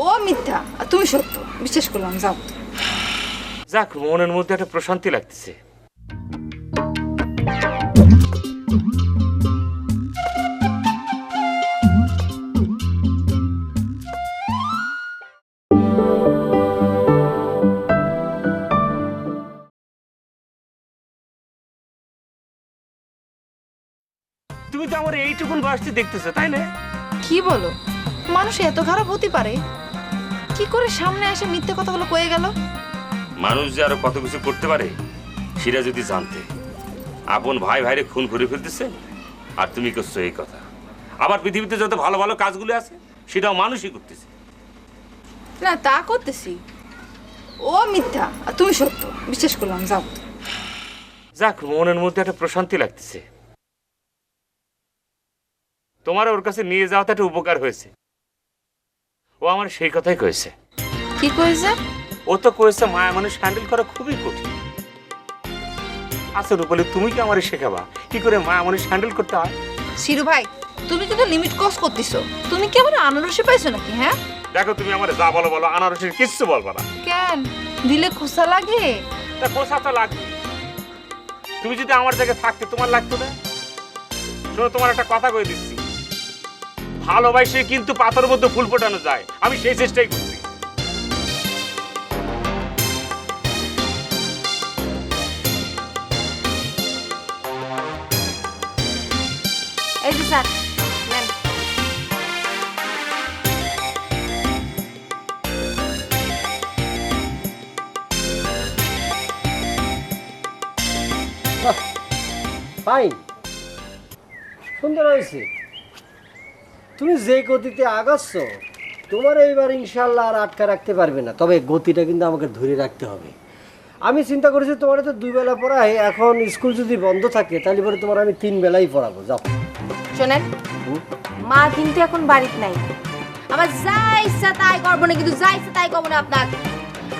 ও মিথ্যা আর তুমি সত্য, বিশ্বাস করলাম। যাও। যাক, মনের মধ্যে একটা প্রশান্তি লাগতেছে। তুমি তো আমার এইটুকুন বয়সে দেখতেছো, তাই না? কি বলো, মানুষ এত খারাপ হতে পারে? কি করে সামনে এসে মিথ্যে কথাগুলো কয়ে গেল? মানুষ যে আরো কত কিছু করতে পারে সেটা যদি জানতে। আপন ভাই ভাইরে খুন করে ফেলতেছে, আর তুমি করছো এই কথা। আবার পৃথিবীতে যত ভালো ভালো কাজগুলো আছে সেটাও মানুষই করতেছে। না, তা করতেছি। ও মিথ্যা আর তুমি সত্য, বিশ্বাস করলাম। যাও। যাক, মনের মধ্যে একটা প্রশান্তি লাগতেছে। তোমার ওর কাছে নিয়ে যাওয়াতে একটা উপকার হয়েছে। ও আমার সেই কথাই কয়েছে। কি কয়েছে? ও তো কয়েছে মায়া মানুষ হ্যান্ডেল করা খুবই কঠিন। আচ্ছা রূপালী, তুমি কি আমারে শেখাবা কি করে মায়া মানুষ হ্যান্ডেল করতে হয়? শিরু ভাই, তুমি কিন্তু লিমিট ক্রস করতেছো। তুমি কি আমার আনারসে পাইছো নাকি? হ্যাঁ দেখো, তুমি আমার যা বলো বলো, আনারসের কিচ্ছু বলবা না। কেন? দিলে খোসা লাগে? তা খোসা তো লাগবে। তুমি যদি আমার জায়গায় থাকতে তোমার লাগতো না? শোনো, তোমার একটা কথা কয়ে দিচ্ছি, ভালোবাসে কিন্তু পাথর মধ্যে ফুল ফোটানো যায়। আমি সেই চেষ্টাই করছি। এই যে স্যার নেন। ফাইন, সুন্দর হয়েছে। তুমি যে গতিতে আগাচ্ছ, তোমার এইবার ইনশাল্লাহ আর আটকা রাখতে পারবে না। তবে গতিটা কিন্তু আমাকে ধরে রাখতে হবে। আমি চিন্তা করেছি তোমার তো 2 বেলা পড়াই, এখন স্কুল যদি বন্ধ থাকে তাহলে পরে তোমার আমি 3 বেলাই পড়াবো। যাও। শোনেন, মা কিন্তু এখন বাড়িতে নাই। আমার যা ইচ্ছা তাই করবো না, কিন্তু যা ইচ্ছা তাই করবো না। আপনার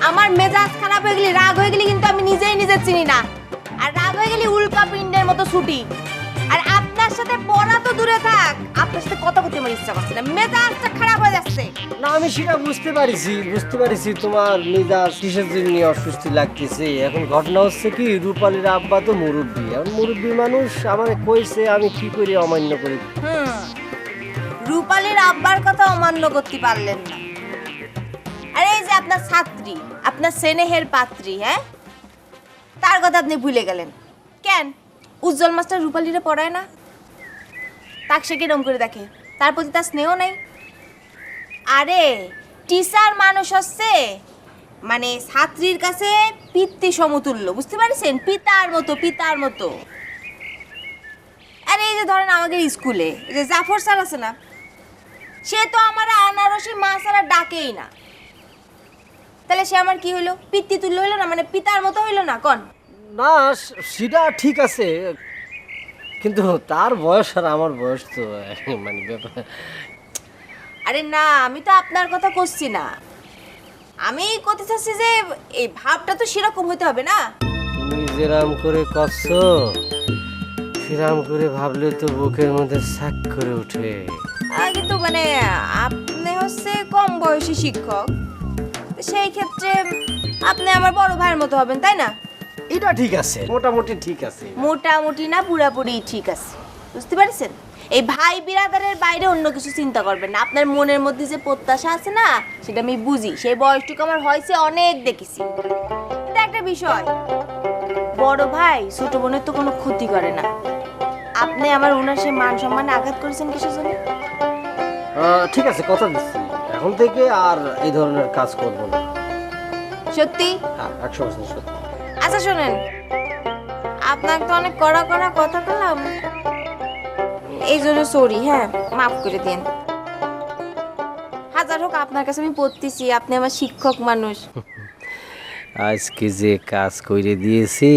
আমার মেজাজ খারাপ হয়ে গেলে, রাগ হয়ে গেলে কিন্তু আমি নিজেই নিজের চিনি না। আর রাগ হয়ে গেলে উল্কা পিণ্ডের মতো ছুটি। আর আপনার সাথে পড়া তো দূরে থাক, আপনার সাথে কথা বলতে আমার ইচ্ছা করছে না, মেজাজটা খারাপ হয়ে যাচ্ছে। না, আমি সেটা বুঝতে পারিছি তোমার মেজাজ কিসের জন্য অসুস্থ লাগতেছে। এখন ঘটনা হচ্ছে কি, রূপালীর আব্বা তো মুরব্বী। এখন মুরব্বী মানুষ আমার কইছে, আমি কি করে অমান্য করি। রূপালীর আব্বার কথা অমান্য করতে পারলেন না। আর এই যে আপনার ছাত্রী, আপনার স্নেহের পাত্রী, হ্যাঁ, তার কথা আপনি ভুলে গেলেন কেন? উজ্জ্বল মাস্টার রূপালীরে পড়ায় না? তাকে সে কিরম করে দেখে? তার প্রতি তার স্নেহ নেই? আরে টিচার মানুষ হচ্ছে মানে ছাত্রীর কাছে পিতৃ সমতুল্য, বুঝতে পারছেন? পিতার মতো। আরে এই যে ধরেন আমাদের স্কুলে এই যে জাফর স্যার আছে না, সে তো আমার আনারসি মা ছাড়া ডাকেই না। তাহলে সে আমার কি হইলো? পিতৃ তুল্য হইলো না, মানে পিতার মতো হইলো না কোন? না সেটা ঠিক আছে, কিন্তু তার বয়স আর আমার বয়স তো মানে ব্যাপার। আরে না, আমি তো আপনার কথা করছি না, আমি করতে চাচ্ছি যে এই ভাবটা তো সেরকম হইতে হবে না। তুমি যেরাম করে করছো সেরাম করে ভাবলে তো বুকের মধ্যে শাক করে উঠে। কিন্তু মানে আপনি হচ্ছে কম বয়সী শিক্ষক, তো সেই ক্ষেত্রে আপনি আমার বড় ভাইয়ের মতো হবেন, তাই না? এটা ঠিক আছে, মোটামুটি ঠিক আছে। মোটামুটি না, পুরাপুরি ঠিক আছে, বুঝতে পারছেন? এই ভাই বিরাদারের বাইরে অন্য কিছু চিন্তা করবেন না। আপনার মনের মধ্যে যে প্রত্যাশা আছে না, সেটা আমি বুঝি। সেই বয়সটুকু আমার হয়েছে, অনেক দেখেছি। কিন্তু একটা বিষয়, বড় ভাই ছোট বোনের তো কোনো ক্ষতি করে না। আপনি আমার ওনার সে মান সম্মানে আঘাত করেছেন কিসের জন্য? ঠিক আছে, কথা দিচ্ছি এখন থেকে আর এই ধরনের কাজ করবো না। সত্যি? হ্যাঁ, 100% সত্যি। আচ্ছা শোনেন, আপনাকে তো অনেক কড়া কড়া কথা বললাম, এই জন্য সরি, হ্যাঁ মাফ করে দিন। হাজার হোক আপনার কাছে আমি পড়তেছি, আপনি আমার শিক্ষক মানুষ। আজকে যে কাজ করে দিয়েছি,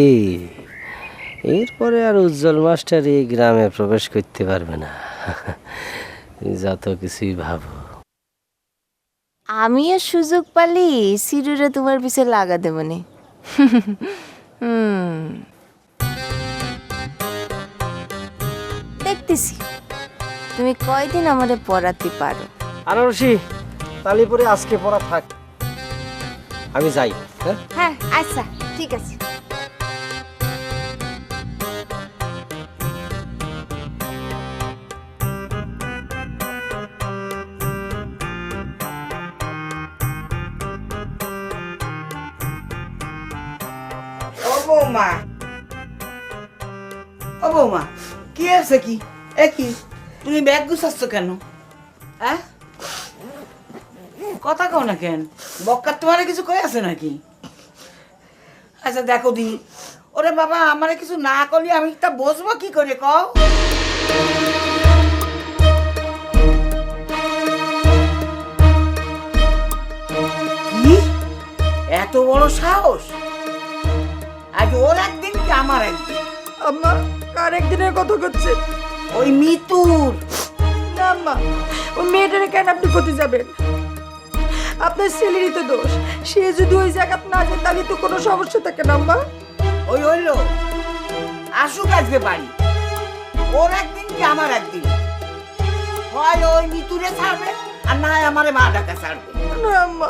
এরপরে আর উজ্জ্বল মাস্টার এই গ্রামে প্রবেশ করতে পারবে না। যত কিছুই ভাবো। আমিও সুযোগ পালি সিরুরে তোমার পিছে লাগা দেব নে। দেখতেছি তুমি কয়দিন আমারে পড়াতে পারো। আনারসি, তালি পরে আজকে পড়া থাক, আমি যাই। হ্যাঁ হ্যাঁ আচ্ছা ঠিক আছে। ও বৌমা, ও বৌমা, কি আছে কি? কি তুমি ব্যাগ গুছাচ্ছ কেন? হ্যাঁ, কথা কও না কেন? বক্কার তোমার কিছু কই আছে নাকি? আচ্ছা দেখো দি, ওরে বাবা, আমারে কিছু না করলে আমি তা বসবো কি করে কও? কি এত বড় সাহস? আজ ওর একদিন কি আমার একদিন? আম্মা, কার একদিনের কথা করছে? ওই মিতুর। না আম্মা, ওই মেয়েটারে কেন আপনি কোথায় যাবেন? আপনার ছেলেরই তো দোষ, সে যদি ওই জায়গা না যায় তাহলে তো কোনো সমস্যা থাকে না আম্মা। ওই হইলো আসুক আজকে বাড়ি, ওর একদিন কি আমার একদিন। হয় ওই মিতুরে ছাড়বে, আর না হয় আমারে মা ডাকা ছাড়বে। না আম্মা,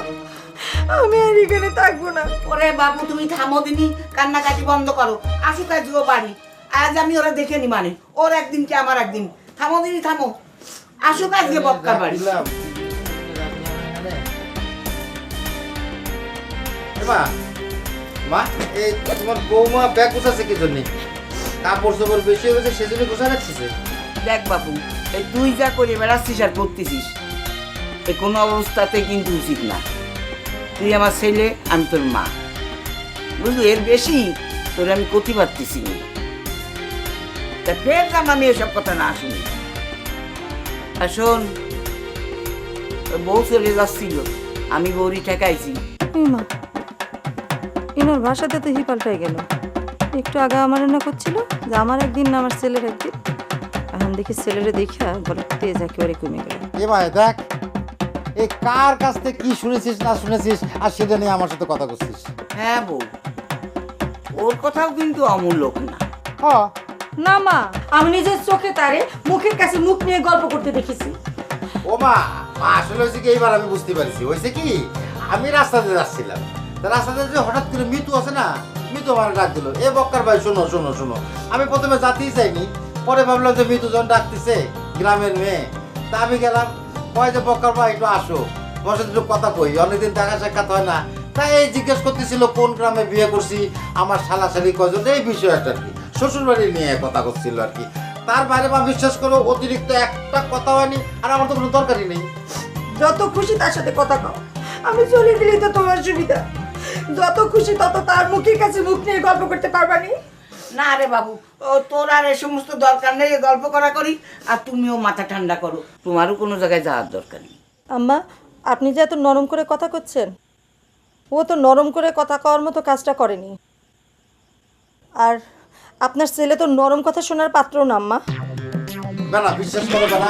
আমি আর এখানে থাকবো না। ওরে বাবু, তুমি থামো দিনি, কান্নাকাটি বন্ধ করো। আসুক আজকে ও বাড়ি, আজ আমি ওরা দেখে নি, মানে ওর একদিন কি আমার একদিন। থামো দিনি, থামো, আসুক আজকে বক্কার বাড়ি। মা, মা, এই তোমার বৌমা ব্যাগ গুছাচ্ছে কি জন্য? কাপড় চোপড় বেশি হয়ে গেছে, সেজন্য গুছা রাখতেছে। দেখ বাবু, এই তুই যা করে বেড়াচ্ছিস আর করতেছিস, এ কোনো অবস্থাতে কিন্তু উচিত না। তুই আমার ছেলে, আমি তোর মা, বুঝলি? এর বেশি তোর আমি করতে পারতেছি না। তা ফের যেন আমি এসব কথা না শুনি। আর শোন, ওর বউ চলে যাচ্ছিল, আমি বউরি ঠেকাইছি। মা, ইনার ভাষাতে তো হি পাল্টাই গেল। একটু আগে আমার না করছিল যে আমার একদিন না আমার ছেলের একদিন, এখন দেখি ছেলেরে দেখা বলে তেজ একেবারে কমে গেল। এ ভাই দেখ, এই কার কাছ থেকে কি শুনেছিস না শুনেছিস, আর সেটা নিয়ে আমার সাথে কথা করছিস। হ্যাঁ বউ, ওর কথাও কিন্তু অমূল্যক না। হ্যাঁ, না মা, আমি নিজের চোখে তারে মুখের কাছে মুখ নিয়ে গল্প করতে দেখেছি। ও মা, আসলে হয়েছে কি, এইবার আমি বুঝতে পারছি। হয়েছে কি, আমি রাস্তাতে যাচ্ছিলাম, তা রাস্তাতে যে হঠাৎ করে মিতু আছে না, মিতু আমার ডাক দিল, এ বক্কার ভাই শোনো শোনো শোনো। আমি প্রথমে যাতেই চাইনি, পরে ভাবলাম যে মিতু জন ডাকতেছে, গ্রামের মেয়ে। তা আমি গেলাম, কয় যে বক্কার ভাই একটু আসো, তোমার সাথে একটু কথা কই, অনেকদিন দেখা সাক্ষাৎ হয় না। তাই এই জিজ্ঞেস করতেছিল কোন গ্রামে বিয়ে করছি, আমার শালাশালি কজন, এই বিষয়টা আর কি, শ্বশুর বাড়ি নিয়ে কথা করছিল আর কি। তার বাইরে মা বিশ্বাস করো, অতিরিক্ত একটা কথা হয়নি, আর আমার তো কোনো দরকারই নেই। যত খুশি তার সাথে কথা কও, আমি চলে দিলেই তো তোমার সুবিধা। যত খুশি তত তার মুখের কাছে মুখ নিয়ে গল্প করতে পারবানি। না রে বাবু, ও তোর আর এ সমস্ত দরকার নেই, গল্প করা করি। আর তুমিও মাথা ঠান্ডা করো, তোমারও কোনো জায়গায় যাওয়ার দরকার নেই। আম্মা, আপনি যে এত নরম করে কথা করছেন, ও তো নরম করে কথা কওয়ার মতো কাজটা করেনি। আর আপনার ছেলে তো নরম কথা শোনার পাত্র না আম্মা। না বিশ্বাস করো না,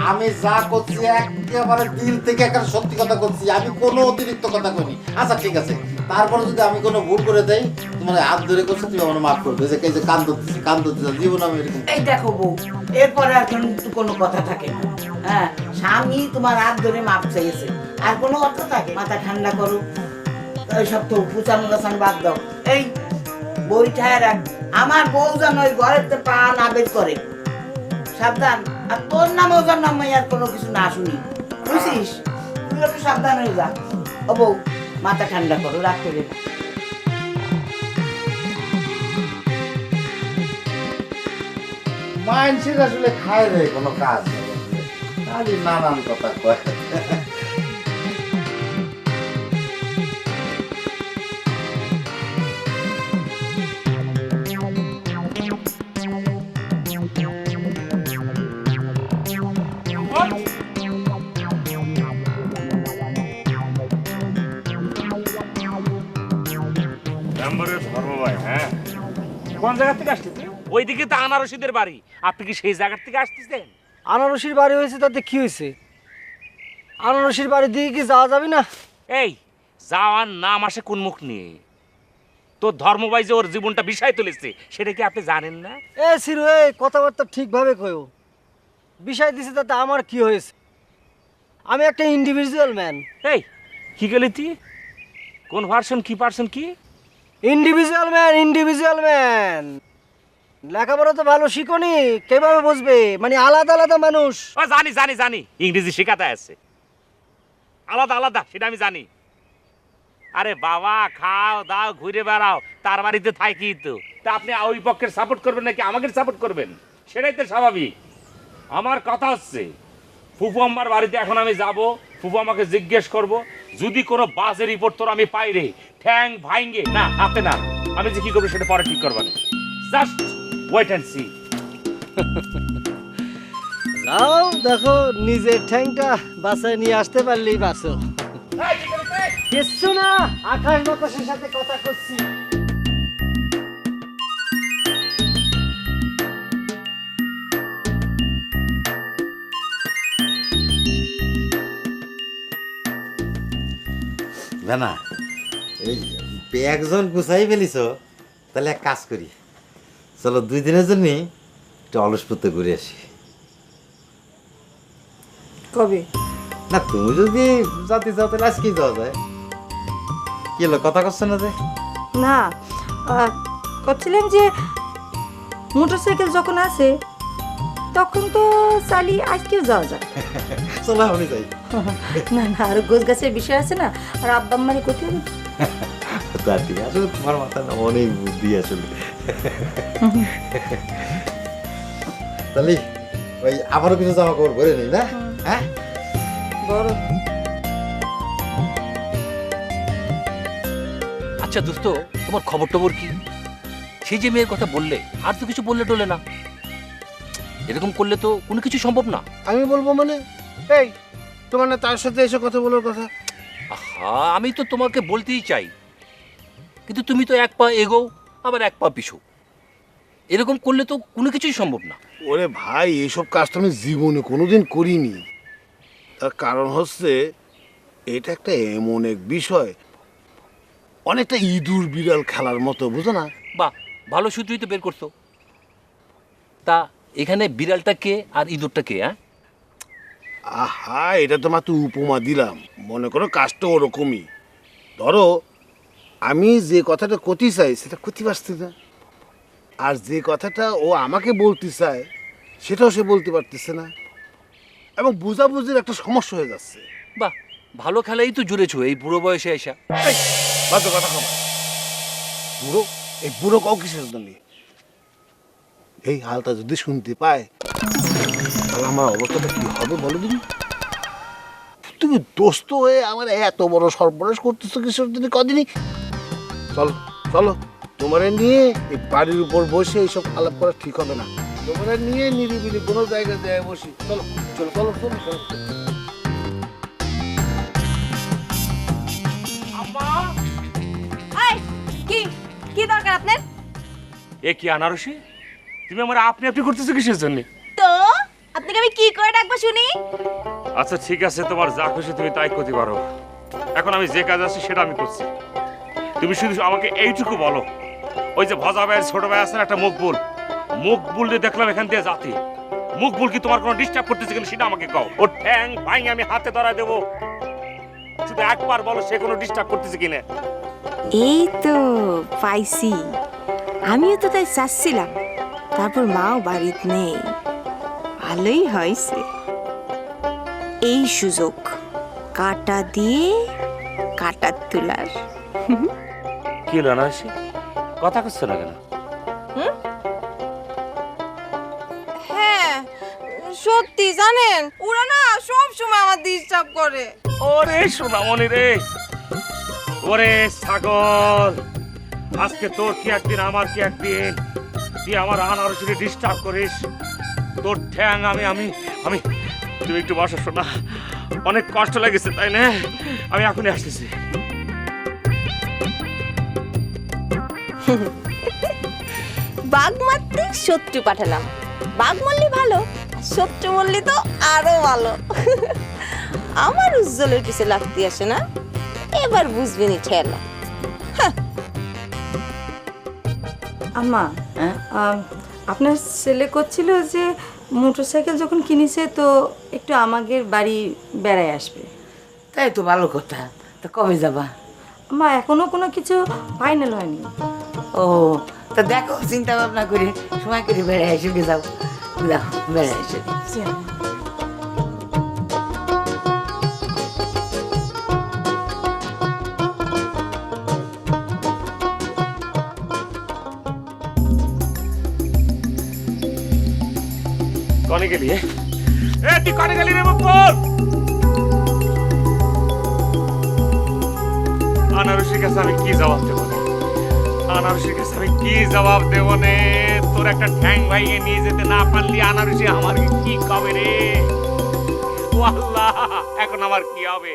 আমি যা করছি একেবারে দিল থেকে একটা সত্যি কথা করছি, আমি কোনো অতিরিক্ত কথা কইনি। আচ্ছা ঠিক আছে, তারপরে যদি আমি কোনো ভুল করে দেই, তোমার হাত ধরে করছো, তুমি আমার মাফ করবে। যে এই যে কান ধরতেছি জীবন আমি এরকম। এই দেখো বউ, এরপরে আর কিন্তু কোনো কথা থাকে না। হ্যাঁ, স্বামী তোমার হাত ধরে মাপ চাইছে, আর কোনো কথা থাকে? মাথা ঠান্ডা করো, ওইসব তো পুচানো গাছান বাদ দাও। এই বই ঠায় রাখ, আমার বউ যেন ওই ঘরেতে পা না বের করে, সাবধান। আর তোর নামেও যেন আমি আর কোনো কিছু না শুনি, বুঝছিস? তুই একটু সাবধান হয়ে যা। ও বউ, মাথা ঠান্ডা করো, রাগ করে না। মানুষের আসলে খায় রে কোনো কাজ নেই, খালি নানান কথা কয়। মেম্বারের ধর্ম ভাই, হ্যাঁ কোন জায়গা থেকে আসতেছে? ওইদিকে তো আনারসিদের বাড়ি, আপনি কি সেই জায়গা থেকে আসতেছেন? আনারসির বাড়ি হয়েছে তাতে কি হয়েছে? আনারসির বাড়ির দিকে কি যাওয়া যাবে না? এই যাওয়ার নাম আসে কোন মুখ নিয়ে? তোর ধর্মভাই যে ওর জীবনটা বিষয় তুলেছে, সেটা কি আপনি জানেন না? এ সিরু, এই কথাবার্তা ঠিকভাবে কইও। বিষয় দিছে তাতে আমার কি হয়েছে? আমি একটা ইন্ডিভিজুয়াল ম্যান। এই কি গেলি তুই? কোন ভার্সন কি পার্সন কি? Individual man. লেখাপড়া তো ভালো শিখনি, কিভাবে বুঝবে? মানে আলাদা আলাদা মানুষ। ও জানি ইংরেজি শেখাতে আছে, আলাদা সেটা আমি জানি। আরে বাবা, খাও দাও ঘুরে বেড়াও, তার বাড়িতে থাকি তো। তা আপনি ওই পক্ষের সাপোর্ট করবেন নাকি আমাকে সাপোর্ট করবেন? সেটাই তো স্বাভাবিক। আমার কথা হচ্ছে, ফুফু আম্মার বাড়িতে এখন আমি যাব, ফুফু আমাকে জিজ্ঞেস করব, যদি কোনো বাজে রিপোর্ট তোর আমি পাই রে, ঠ্যাং ভাইঙ্গে না হাতে না, আমি যে কি করবো সেটা পরে ঠিক করবা না। Just wait and see. যাও দেখো, নিজের ঠ্যাংটা বাসায় নিয়ে আসতে পারলেই বাঁচো। কিছু না, আকাশ বাতাসের সাথে কথা করছি। না এই ব্যাগজন গুছাই ফেলিস, তাহলে এক কাজ করি, চলো 2 দিনের জন্য একটু অলসপত্তে ঘুরে আসি। কবে? না তুমি যদি যাতে চাও তাহলে আজকেই যাওয়া যায়। কি হলো, কথা করছো না যে? না, করছিলাম যে মোটরসাইকেল যখন আছে তখন তো চালি আজকেও যাওয়া যায়। চলো আমি যাই। না আর গোছ গাছের বিষয় আছে না, আর আব্বা আম্মারে কোথায় হবে? তা ঠিক আছে, তোমার মাথায় না অনেক বুদ্ধি আসলে। তাহলে ওই আবারও কিছু জামা কাপড় ভরে নিই না? হ্যাঁ বড়। আচ্ছা দোস্ত, তোমার খবর টবর কি? সেই যে মেয়ের কথা বললে, আর তো কিছু বললে টলে না। এরকম করলে তো কোনো কিছু সম্ভব না। আমি বলবো মানে? এই তোমার না তার সাথে এসে কথা বলার কথা? আহা, আমি তো তোমাকে বলতেই চাই, কিন্তু তুমি তো এক পা এগোও আবার এক পা পিছু। এরকম করলে তো কোনো কিছুই সম্ভব না। ওরে ভাই, এইসব কাজ তো আমি জীবনে কোনোদিন করিনি। তার কারণ হচ্ছে, এটা একটা এমন এক বিষয়, অনেকটা ইঁদুর বিড়াল খেলার মতো, বুঝো না? বাহ, ভালো সূত্রই তো বের করছো। তা এখানে বিড়ালটা কে আর ইঁদুরটা কে? হ্যাঁ আহা, এটা তো মাত্র উপমা দিলাম, মনে করো কাজটা ওরকমই। ধরো আমি যে কথাটা করতে চাই সেটা করতে পারছি না, আর যে কথাটা ও আমাকে বলতে চায় সেটাও সে বলতে পারতেছে না, এবং বুঝাবুঝির একটা সমস্যা হয়ে যাচ্ছে। বাহ, ভালো খেলাই তো জুড়েছো এই বুড়ো বয়সে এসা। বাজে কথা কম। বুড়ো, এই বুড়ো কাউ কিসের জন্য? এই হালটা যদি শুনতে পায় তাহলে আমার অবস্থাটা কি হবে বলো দিন? তুমি দোস্ত হয়ে আমার এত বড় সর্বনাশ করতেছো কিসের জন্য? কদিনই চলো চলো, তোমারে নিয়ে এই বাড়ির উপর বসে এইসব আলাপ করা ঠিক হবে না। তোমারে নিয়ে নিরিবিলি কোনো জায়গায় যায় বসি। চলো চলো চলো চলো চলো। আম্মা কি দরকার আপনার? এ কি আনারসি, তুমি আমার আপনি আপনি করতেছো কিসের জন্য? তো আপনাকে আমি কি করে ডাকবো শুনি? আচ্ছা ঠিক আছে, তোমার যা খুশি তুমি তাই করতে পারো। এখন আমি যে কাজ আছে সেটা আমি করছি, তুমি শুধু আমাকে এইটুকু বলো, ওই যে ভজা ভাইয়ের ছোট ভাই আছে না একটা মকবুল, মকবুলকে দেখলাম এখান দিয়ে যাতে, মকবুল কি তোমার কোনো ডিস্টার্ব করতেছে কিনা সেটা আমাকে কও। ওর ঠ্যাং ভাই আমি হাতে ধরা দেবো, শুধু একবার বলো সে কোনো ডিস্টার্ব করতেছে কিনা। এই তো পাইছি, আমিও তো তাই চাচ্ছিলাম, তারপর মাও বাড়িতে নেই, ভালোই হয়েছে। এই সুযোগ কাটা দিয়ে কাটা তোলার। কি হলো আনারসি, কথা করছো না কেন? হ্যাঁ সত্যি জানেন, ওরা না সব সময় আমার ডিস্টার্ব করে। ওরে সোনামণি রে, ওরে ছাগল, আজকে তোর কি একদিন আমার কি একদিন, তুই আমার আনারসিকে ডিস্টার্ব করিস, তোর ঠ্যাং আমি আমি আমি তুমি একটু বসো শোনা, অনেক কষ্ট লাগেছে তাই না, আমি এখনই আসতেছি। বাঘ মারতে শত্রু পাঠালাম, বাঘ মারলি ভালো, আর শত্রু মারলি তো আরো ভালো। আমার উজ্জ্বলের কিছু লাগতে আসে না, এবার বুঝবেনি ঠেলা। আম্মা, আপনার ছেলে করছিল যে মোটরসাইকেল যখন কিনেছে তো একটু আমাদের বাড়ি বেড়ায় আসবে। তাই তো ভালো কথা। তা কবে যাবা? আম্মা এখনো কোনো কিছু ফাইনাল হয়নি। ও তা দেখো, চিন্তা ভাবনা করে সময় করে বেড়ে এসে যাও, যাও বেড়ে এসে। কনে গেলি তুই কনে গেলি রে মকবুল? আনারসির কাছে আমি কি জবাব দেবো নে, আনারসির কাছে আমি কি জবাব দেবো নে? তোর একটা ঠ্যাং ভাইয়ে নিয়ে যেতে না পারলি আনারসি আমার কি কবে রে? ও আল্লাহ, এখন আমার কি হবে?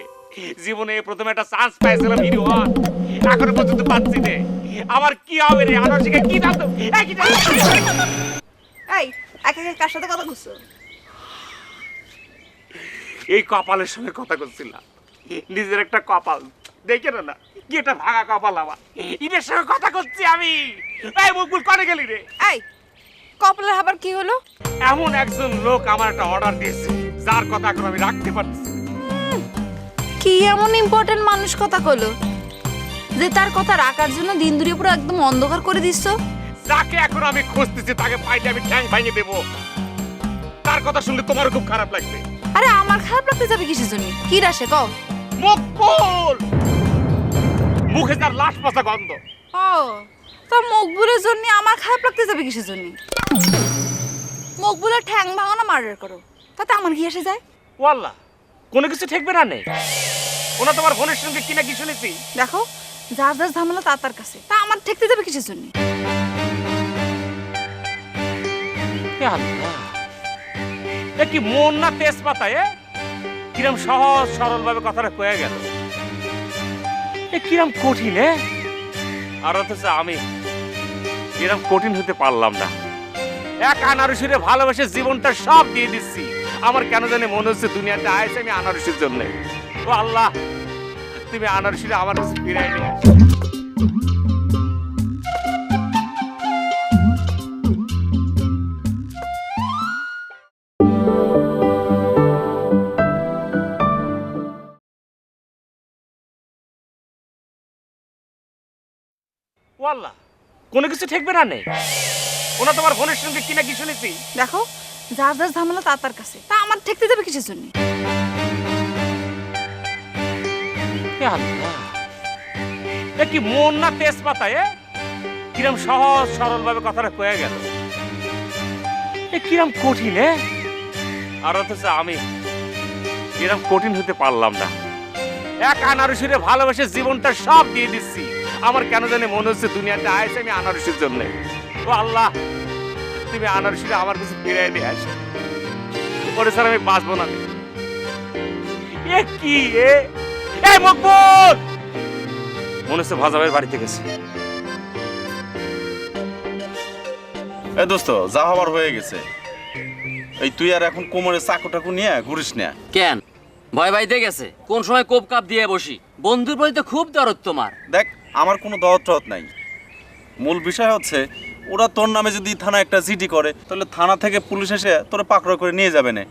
জীবনে প্রথমে একটা চান্স পাইছিলাম হিরো হওয়ার, এখনো পর্যন্ত পাচ্ছি নে, আমার কি হবে রে? আনারসিকে কি দাম দেবো? এই একা একা কার সাথে কথা বলছো? এই কপালের সঙ্গে কথা করছিলাম, নিজের একটা কপাল দেখে না, কি একটা ভাঙা কপাল আমার, ঈদের সঙ্গে কথা করছি আমি। এই মকবুল কনে গেলি রে? এই কপালের আবার কি হলো? এমন একজন লোক আমার একটা অর্ডার দিয়েছে, যার কথা এখন আমি রাখতে পারছি। কি এমন ইম্পর্টেন্ট মানুষ কথা কইলো যে তার কথা রাখার জন্য দিন দুনিয়া পুরো একদম অন্ধকার করে দিচ্ছ? যাকে এখন আমি খুঁজতেছি তাকে পাইলে আমি ঠ্যাং ভাঙিয়ে দেবো। তার কথা শুনলে তোমার খুব খারাপ লাগবে। আরে আমার খারাপ লাগতে যাবে কিসের জন্য? কি রাশে কও? মকবুল, মুখে তার লাশ পচা গন্ধ। ও তা মকবুলের জন্য আমার খারাপ লাগতে যাবে কিসের জন্য? মকবুলের ঠ্যাং ভাঙো না মার্ডার করো, তাতে আমার কি এসে যায়? ওয়াল্লাহ কোনো কিছু ঠেকবে না নেই, ওনা তোমার বোনের সঙ্গে কি না কি শুনেছি। দেখো যার যার ঝামেলা তার কাছে, তা আমার ঠেকতে যাবে কিসের জন্য? এ কি মন না তেজপাতা, কিরম সহজ সরল ভাবে কথাটা কয়ে গেল, এ কিরম কঠিন। আর অথচ আমি এরম কঠিন হতে পারলাম না। এক আনারসিরে ভালোবেসে জীবনটা সব দিয়ে দিচ্ছি, আমার কেন জানি মনে হচ্ছে দুনিয়াতে আয়েছে আমি আনারসির জন্য। ও আল্লাহ, তুমি আনারসিরে আমার কাছে ফিরাই নিয়ে আসো। ওয়াল্লাহ কোনো কিছু ঠেকবে না নেই, ওনা তোমার বোনের সঙ্গে কি না কি শুনেছি। দেখো যার যার ঝামেলা তার কাছে, তা আমার ঠেকতে যাবে কিসের জন্য? এ কি মন না তেজপাতা, কিরম সহজ সরল ভাবে কথাটা কয়ে গেল, এ কিরম কঠিন। আর অথচ আমি এরম কঠিন হতে পারলাম না। এক আনারসিরে ভালোবেসে জীবনটা সব দিয়ে দিচ্ছি, আমার কেন জানি মনে হচ্ছে দুনিয়াতে আয়েছে আমি আনারসির জন্য। ও আল্লাহ, তুমি আনারসিরে আমার কাছে ফিরাই নিয়ে আসো, ওরে স্যার আমি বাঁচবো না। এ কি মকবুল, মনে হচ্ছে ভাজা ভাইয়ের বাড়িতে গেছে। এ দোস্ত যা হবার হয়ে গেছে, এই তুই আর এখন কোমরে চাকু টাকু নিয়ে ঘুরিস না। কেন ভয় বাইতে গেছে? কোন সময় কোপ কাপ দিয়ে বসি? বন্ধুর প্রতি তো খুব দরদ তোমার। দেখ আমার কোনো দরদ টরদ নাই, মূল বিষয় হচ্ছে ওরা তোর নামে যদি থানা একটা জিডি করে তাহলে থানা থেকে পুলিশ এসে তোরা পাকড়াও করে নিয়ে যাবে না।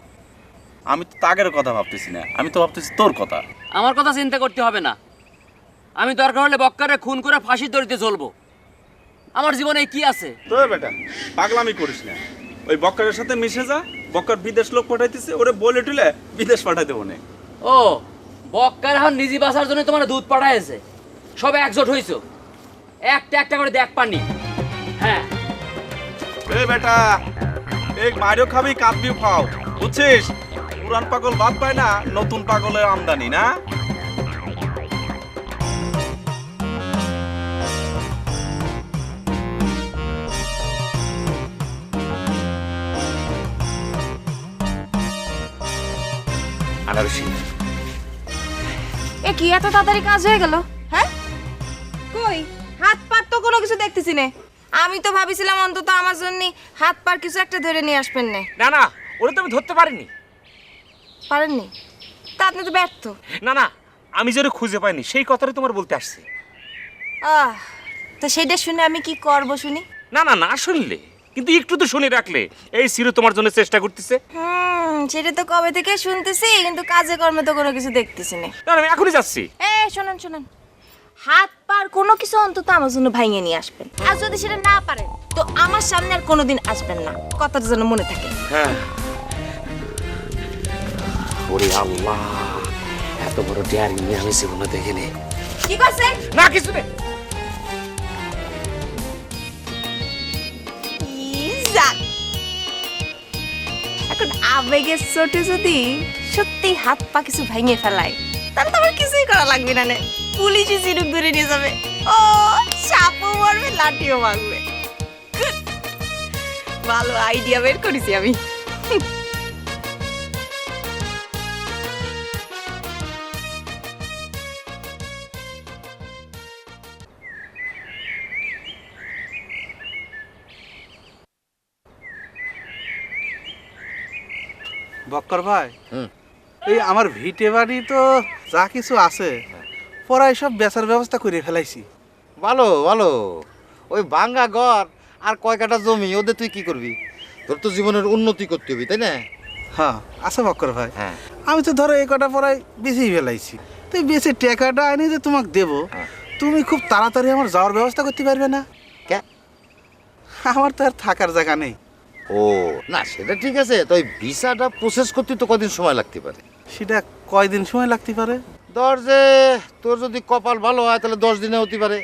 আমি তো তাগের কথা ভাবতেছি না, আমি তো ভাবতেছি তোর কথা। আমার কথা চিন্তা করতে হবে না, আমি দরকার হলে বক্কারে খুন করে ফাঁসির দড়িতে জ্বলবো। আমার জীবনে কি আছে? তো বেটা পাগলামি করিস না, ওই বক্কারের সাথে মিশে যা। বক্কার বিদেশ লোক পাঠাইতেছে, ওরে বলে টুলে বিদেশ পাঠাই দেবো না। ও বক্কার এখন নিজে বাঁচার জন্য তোমার দুধ পাঠাইছে, সব একজোট হইছো, একটা একটা করে দেখ পানি। হ্যাঁ এ বেটা এক মাইরও খাবি কাঁদবিও খাও, বুঝছিস? পুরান পাগল বাদ পায় না, নতুন পাগলের আমদানি না। আনারসি এ কি এত তাড়াতাড়ি কাজ হয়ে গেল? হ্যাঁ কই হাত পার তো কোনো কিছু দেখতেছি না। আমি তো ভাবিছিলাম অন্তত আমার জন্য হাত পার কিছু একটা ধরে নিয়ে আসবেন না। না না, ওটা তো আমি ধরতে পারিনি। পারেননি? তা আপনি তো ব্যর্থ। না না, আমি যে ওরে খুঁজে পাইনি সেই কথাটাই তোমার বলতে আসছি। তো সেইটা শুনে আমি কি করব শুনি? না না না শুনলে, কিন্তু একটু তো শুনে রাখলে। এই সিরু তোমার জন্য চেষ্টা করতেছে। সেটা তো কবে থেকে শুনতেছি, কিন্তু কাজে কর্মে তো কোনো কিছু দেখতেছি না। না আমি এখনই যাচ্ছি। শোনেন শোনেন, হাত পার কোনো কিছু অন্তত আমার জন্য ভাঙিয়ে নিয়ে আসবেন। আর যদি সেটা না পারেন তো আমার সামনে আর কোনোদিন আসবেন না, কথাটা যেন মনে থাকে। হ্যাঁ। ওরে আল্লাহ, এত বড় ডেয়ারিং নিয়ে আমি জীবনে দেখিনি। কি করছেন? না কিছু নেই। এখন আবেগের চোটে যদি সত্যি হাত পা কিছু ভেঙে ফেলায় তাহলে তো আমার কিছুই করা লাগবে না। পুলিশই চিরুক ধরে নিয়ে যাবে, ও সাপও মারবে, লাঠিও মারবে। ভালো আইডিয়া বের করেছি আমি। বক্কর ভাই, এই আমার ভিটে বাড়ি তো যা কিছু আছে পড়াই সব বেচার ব্যবস্থা করে ফেলাইছি। ভালো ভালো, ওই ভাঙ্গা ঘর আর কয় কাটা জমি ওদের তুই কি করবি? তোর তো জীবনের উন্নতি করতে হবে, তাই না? হ্যাঁ আছে বক্কর ভাই, হ্যাঁ আমি তো ধরো এই কটা পড়াই বেশিই ফেলাইছি। তুই বেশি টাকাটা আনি যে তোমাকে দেবো, তুমি খুব তাড়াতাড়ি আমার যাওয়ার ব্যবস্থা করতে পারবে না? কে? আমার তো আর থাকার জায়গা নেই। ও না, সেটা ঠিক আছে, তো ওই ভিসাটা প্রসেস করতে তো কদিন সময় লাগতে পারে। সেটা কয়দিন সময় লাগতে পারে? ধর যে তোর যদি কপাল ভালো হয় তাহলে 10 দিনে হতে পারে,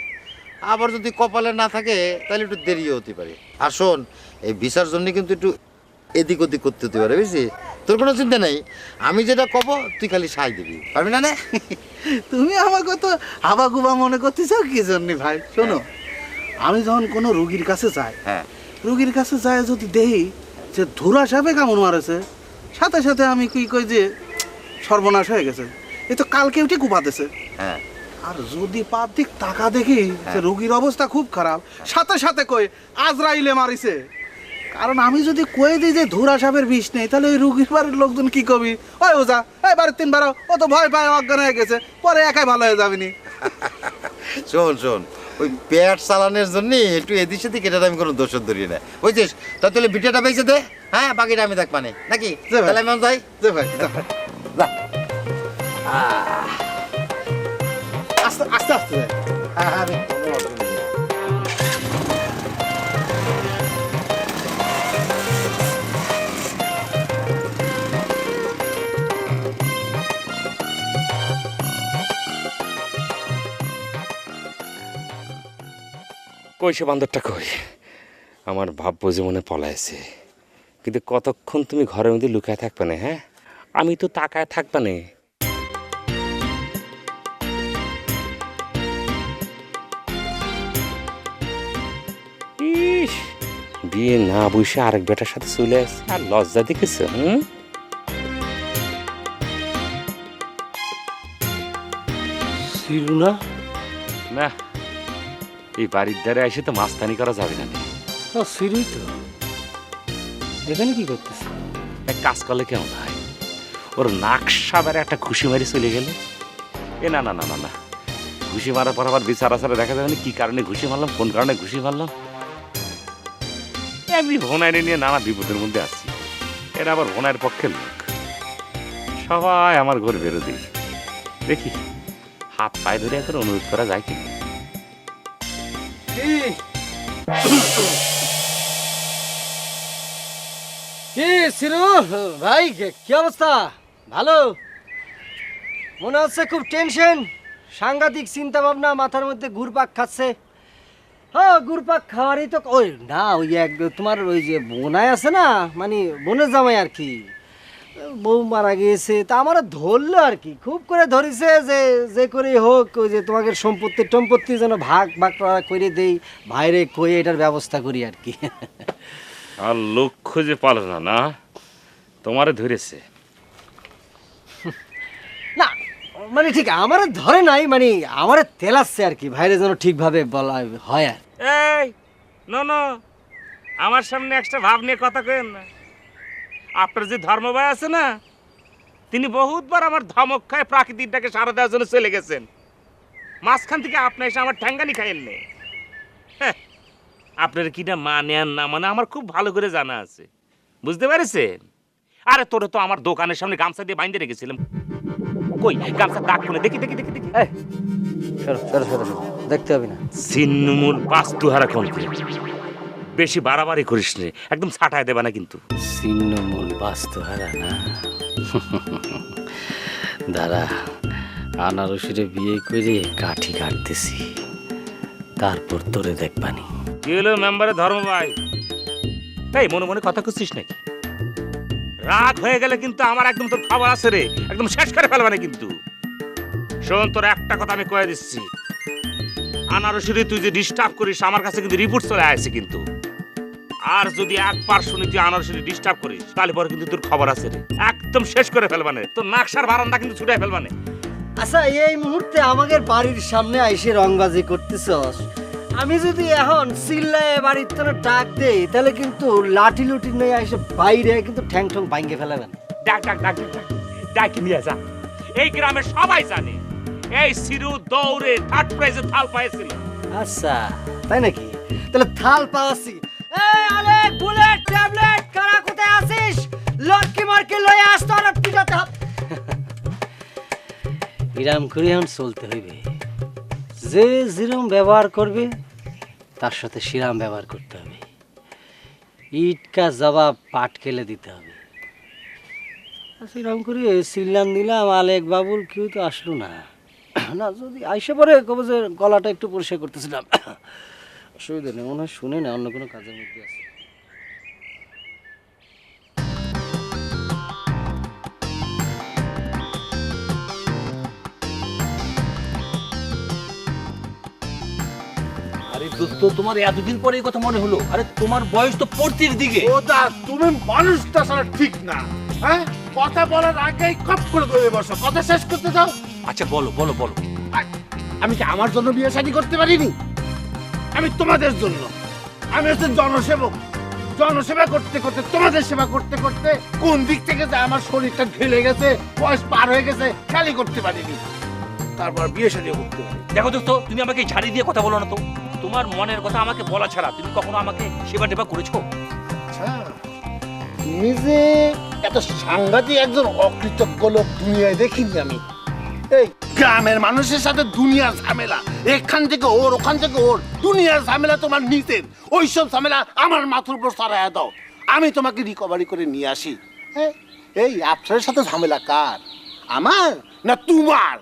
আবার যদি কপালে না থাকে তাহলে একটু দেরিও হতে পারে। আর শোন, এই ভিসার জন্য কিন্তু একটু এদিক ওদিক করতে হতে পারে, বুঝছিস? তোর কোনো চিন্তা নেই, আমি যেটা কব তুই খালি সাহায্য দিবি, পারবি না? তুমি আমাকে তো হাবাগুবা মনে করতেছ কি জন্য ভাই? শোনো, আমি যখন কোনো রুগীর কাছে যাই, হ্যাঁ রুগীর কাছে যায় যদি দেখি যে ধুরা সাপে কামড় মারেছে, সাথে সাথে আমি কি কই যে সর্বনাশ হয়ে গেছে, এই তো কালকে উঠে কুপাতেছে। হ্যাঁ আর যদি পাপ দিক টাকা দেখি যে রুগীর অবস্থা খুব খারাপ, সাথে সাথে কই আজরাইলে মারিছে। কারণ আমি যদি কয়ে দিই যে ধুরা সাপের বিষ নেই, তাহলে ওই রুগীর বাড়ির লোকজন কি কবি, ওই ওজা এই বাড়ির 3 বার ও তো ভয় পায় অজ্ঞান হয়ে গেছে, পরে একাই ভালো হয়ে যাবিনি। শোন শোন, ওই পেট চালানোর জন্য একটু এদিক সেদিক, এটা আমি কোনো দোষ ধরি না, বুঝছিস? তাহলে ভিটাটা বেঁচে দে, হ্যাঁ বাকিটা আমি দেখ মানে নাকি? তাহলে আমি যাই। যে ভাই যা আস্তে আস্তে আস্তে যাই। হ্যাঁ হ্যাঁ আমি কোনো অসুবিধা নেই। কই সে বান্দরটা কই? আমার ভাববো যে মনে পলাইছে, কিন্তু কতক্ষণ তুমি ঘরের মধ্যে লুকায় থাকবে না? হ্যাঁ আমি তো তাকায় থাকবে না। ইস, বিয়ে না বসে আরেক বেটার সাথে চলে আসছে, আর লজ্জা দেখেছ? সিরু না? না, এই বাড়ির দ্বারে এসে তো মাস্তানি করা যাবে না। সিঁড়ি তো এখানে কি করতেছে? এক কাজ করলে কেমন হয়, ওর নাক সাবারে একটা ঘুষি মারি চলে গেলে। এ না না না না না, ঘুষি মারার পর আবার বিচার আচারে দেখা যাবে না কি কারণে ঘুষি মারলাম, কোন কারণে ঘুষি মারলাম। আমি ভোনাইরে নিয়ে নানা বিপদের মধ্যে আছি। এরা আবার ভোনাইয়ের পক্ষের লোক, সবাই আমার ঘর বিরোধী। দেখি হাত পায়ে ধরে এখন অনুরোধ করা যায় কি? কি সিরু ভাই, কি অবস্থা? ভালো? মনে হচ্ছে খুব টেনশন, সাংঘাতিক চিন্তা ভাবনা মাথার মধ্যে ঘুরপাক খাচ্ছে। হ্যাঁ, ঘুরপাক খাওয়ারই তো। ওই না, ওই এক তোমার ওই যে বোনাই আছে না, মানে বোনের জামাই আর কি, বউ মারা গিয়েছে, তা আমার ধরলো আর কি, খুব করে ধরেছে যে যে করে হোক ওই যে তোমাকে সম্পত্তি যেন ভাগ ভাগ করে দেই, ভাইরে কয়ে এটার ব্যবস্থা করি আর কি। আর লক্ষ্য যে পালো না, না তোমারে ধরেছে না মানে ঠিক আমার ধরে নাই, মানে আমার তেলাচ্ছে আর কি, ভাইরে যেন ঠিকভাবে বলা হয়। আর এই না আমার সামনে একটা ভাব নিয়ে কথা কেন না। আপনার যে ধর্মভাই আছে না, তিনি বহুতবার আমার ধমক খায় প্রাকৃতিকটাকে সারা দেওয়ার জন্য চলে গেছেন। মাঝখান থেকে আপনি এসে আমার ঠ্যাঙ্গানি খাইয়েন নে। আপনার কিনা মানে আর না মানে আমার খুব ভালো করে জানা আছে, বুঝতে পেরেছেন? আরে তোরে তো আমার দোকানের সামনে গামছা দিয়ে বাইন্ধে রেখেছিলাম, কই গামছার দাগ কোনে দেখি দেখি দেখি দেখি। দেখতে হবে না, সিন্নমূল বাস্তুহারা কমতে বেশি বাড়াবাড়ি করিস নে, একদম ছাটায় দেবা না কিন্তু। ছিন্নমূল বাস্তুহারা না? দাঁড়া, আনারসিরে বিয়ে করে কাঠি কাটতেছি, তারপর তোরে দেখবানি। কি হলো মেম্বারের ধর্ম ভাই? এই মনে মনে কথা খুঁজছিস নাকি? রাগ হয়ে গেলে কিন্তু আমার একদম তোর খবর আছে রে, একদম শেষ করে ফেলবা না কিন্তু। শোন, তোর একটা কথা আমি কয়ে দিচ্ছি, আনারসিরে তুই যে ডিস্টার্ব করিস আমার কাছে কিন্তু রিপোর্ট চলে আসছে কিন্তু। আর যদি একবার শুনি তুই আনারসিরে ডিস্টার্ব করিস তাহলে পরে কিন্তু তোর খবর আছে রে, একদম শেষ করে ফেলবা না, তোর নাকশার বারান্দা কিন্তু ছুটাই ফেলবা না। আচ্ছা, এই মুহূর্তে আমাদের বাড়ির সামনে আইসে রংবাজি করতেছস, আমি যদি এখন চিল্লায় বাড়ির তো ডাক দেই তাহলে কিন্তু লাঠি লুটি নিয়ে আইসে বাইরে কিন্তু ঠ্যাং ঠং ভাঙ্গে ফেলাবেন। ডাক ডাক ডাক ডাক ডাক নিয়ে যা। এই গ্রামের সবাই জানে এই সিরু দৌড়ে থার্ড প্রাইজে থাল পাইছিল। আচ্ছা, তাই নাকি? তাহলে থাল পাওয়াছি। এই আলে বুলেট ট্যাবলেট কারা কোথায় আছিস? লটকি মারকে লয়ে আস, তোর পিটাতে হবে। ইরাম করে এখন চলতে হইবে, যে যেরম ব্যবহার করবে তার সাথে সিরাম ব্যবহার করতে হবে, ইট কা জবাব পাট খেলে দিতে হবে। এরকম করে সিল্লান দিলাম, আলেক বাবুল কেউ তো আসলো না। না যদি আইসে পরে কবে যে গলাটা একটু পরিষ্কার করতেছিলাম, অসুবিধা নেই, মনে হয় শুনে না অন্য কোনো কাজের মধ্যে আছে। আরে দোস্ত, তোমার এতদিন পরে এই কথা মনে হলো? আরে তোমার বয়স তো পড়তির দিকে। ও দা, তুমি মানুষটা সারা ঠিক না, হ্যাঁ? কথা বলার আগেই কপ করে ধরে বসো, কথা শেষ করতে দাও। আচ্ছা বলো বলো বলো। আমি কি আমার জন্য বিয়ে শাদী করতে পারিনি? আমি তোমাদের জন্য। আমি হচ্ছে জনসেবক, জনসেবা করতে করতে তোমাদের সেবা করতে করতে কোন দিক থেকে যে আমার শরীরটা ঢেলে গেছে, বয়স পার হয়ে গেছে, খেয়ালই করতে পারিনি। তারপর বিয়ে শাদীও করতে পারি। দেখো দোস্ত, তুমি আমাকে ঝাড়ি দিয়ে কথা বলো না তো। তোমার মনের কথা আমাকে বলা ছাড়া তুমি কখনো আমাকে সেবা টেবা করেছো? আচ্ছা, তুমি যে এত সাংঘাতিক একজন অকৃতজ্ঞ লোক দুনিয়ায় দেখিনি আমি। এই গ্রামের মানুষের সাথে দুনিয়ার ঝামেলা, এখান থেকে ওর ওখান থেকে ওর, দুনিয়ার ঝামেলা তোমার নিজের, ওইসব ঝামেলা আমার মাথার উপর সরাইয়া দাও, আমি তোমাকে রিকভারি করে নিয়ে আসি। এই আফসারের সাথে ঝামেলা কার, আমার না তোমার?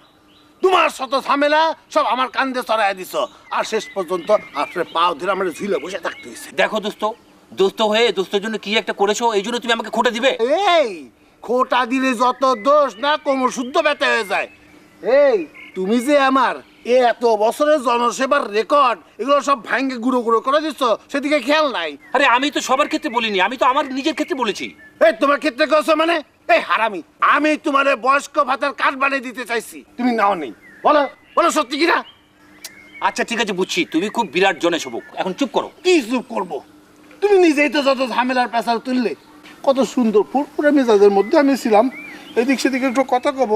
তোমার শত ঝামেলা সব আমার কান্দে চড়াই দিছ, আর শেষ পর্যন্ত আফসারের পাও ধরে আমার ঝুলে বসে থাকতে হয়েছে। দেখো দোস্ত, দোস্ত হয়ে দোস্তের জন্য কি একটা করেছো, এই জন্য তুমি আমাকে খোটা দিবে? এই খোটা দিলে যত দোষ না কোমর শুদ্ধ ব্যথা হয়ে যায়। এই তুমি যে আমার এত বছরের জনসেবার রেকর্ড এগুলো সব ভাঙ্গে গুঁড়ো গুঁড়ো করে দিচ্ছ, সেদিকে খেয়াল নাই। আরে আমি তো সবার ক্ষেত্রে বলিনি, আমি তো আমার নিজের ক্ষেত্রে বলেছি। এই তোমার ক্ষেত্রে কছো মানে? এই হারামি, আমি তোমার বয়স্ক ভাতার কার্ড বানিয়ে দিতে চাইছি, তুমি নাও নেই। বলো বলো সত্যি কিনা? আচ্ছা ঠিক আছে, বুঝছি তুমি খুব বিরাট জনসেবক, এখন চুপ করো। কি চুপ করবো? তুমি নিজেই তো যত ঝামেলার পেশাল তুললে। কত সুন্দর ফুরফুরে মেজাজের মধ্যে আমি ছিলাম, এদিক সেদিকে একটু কথা কব,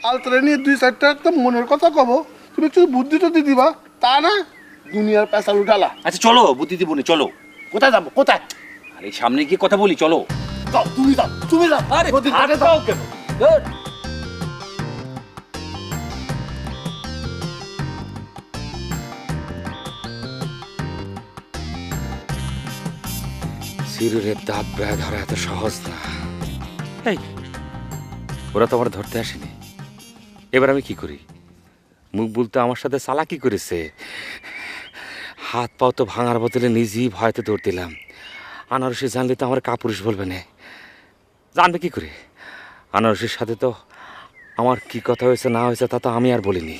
আলতরা নিয়ে 2-4টা একদম মনের কথা কব, তুমি একটু বুদ্ধি তো দিয়ে দিবা, তা না দুনিয়ার পেশাল উঠালা। আচ্ছা চলো বুদ্ধি দিব নি, চলো। কোথায় যাবো কোথায়? আরে সামনে গিয়ে কথা বলি, চলো। যাও তুমি যাও, তুমি যাও। আরে ওদিকে হাত যাও। দাও কেন? ধুর। সিরুরের দাঁত প্রায় ধরা এত সহজ না। এই ওরা তো আমার ধরতে আসেনি, এবার আমি কি করি? মুখ বলতে আমার সাথে চালাকি করেছে, হাত পাও তো ভাঙার বদলে নিজেই ভয়তে দৌড় দিলাম। আনারসি জানলে তো আমার কাপুরুষ বলবে না, জানবে কি করে? আনারসির সাথে তো আমার কি কথা হয়েছে না হয়েছে তা তো আমি আর বলিনি।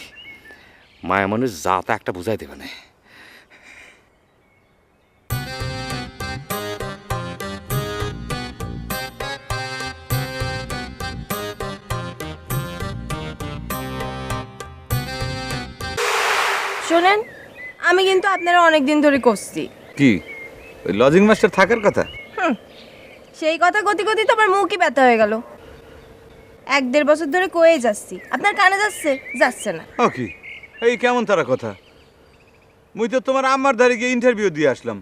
মায়া মানুষ যা তা একটা বুঝাই দেবে না। শোনেন, আমি কিন্তু আপনারা অনেক দিন ধরে করছি। কি ওই লজিং মাস্টার থাকার কথা? সেই কথা গতি গতি তো আমার মুখই ব্যথা হয়ে গেল। 1-1.5 বছর ধরে কয়ে যাচ্ছি, আপনার কানে যাচ্ছে? যাচ্ছে না। ও কি এই কেমন তারা কথা? মুই তো তোমার আম্মার ধারে গিয়ে ইন্টারভিউ দিয়ে আসলাম,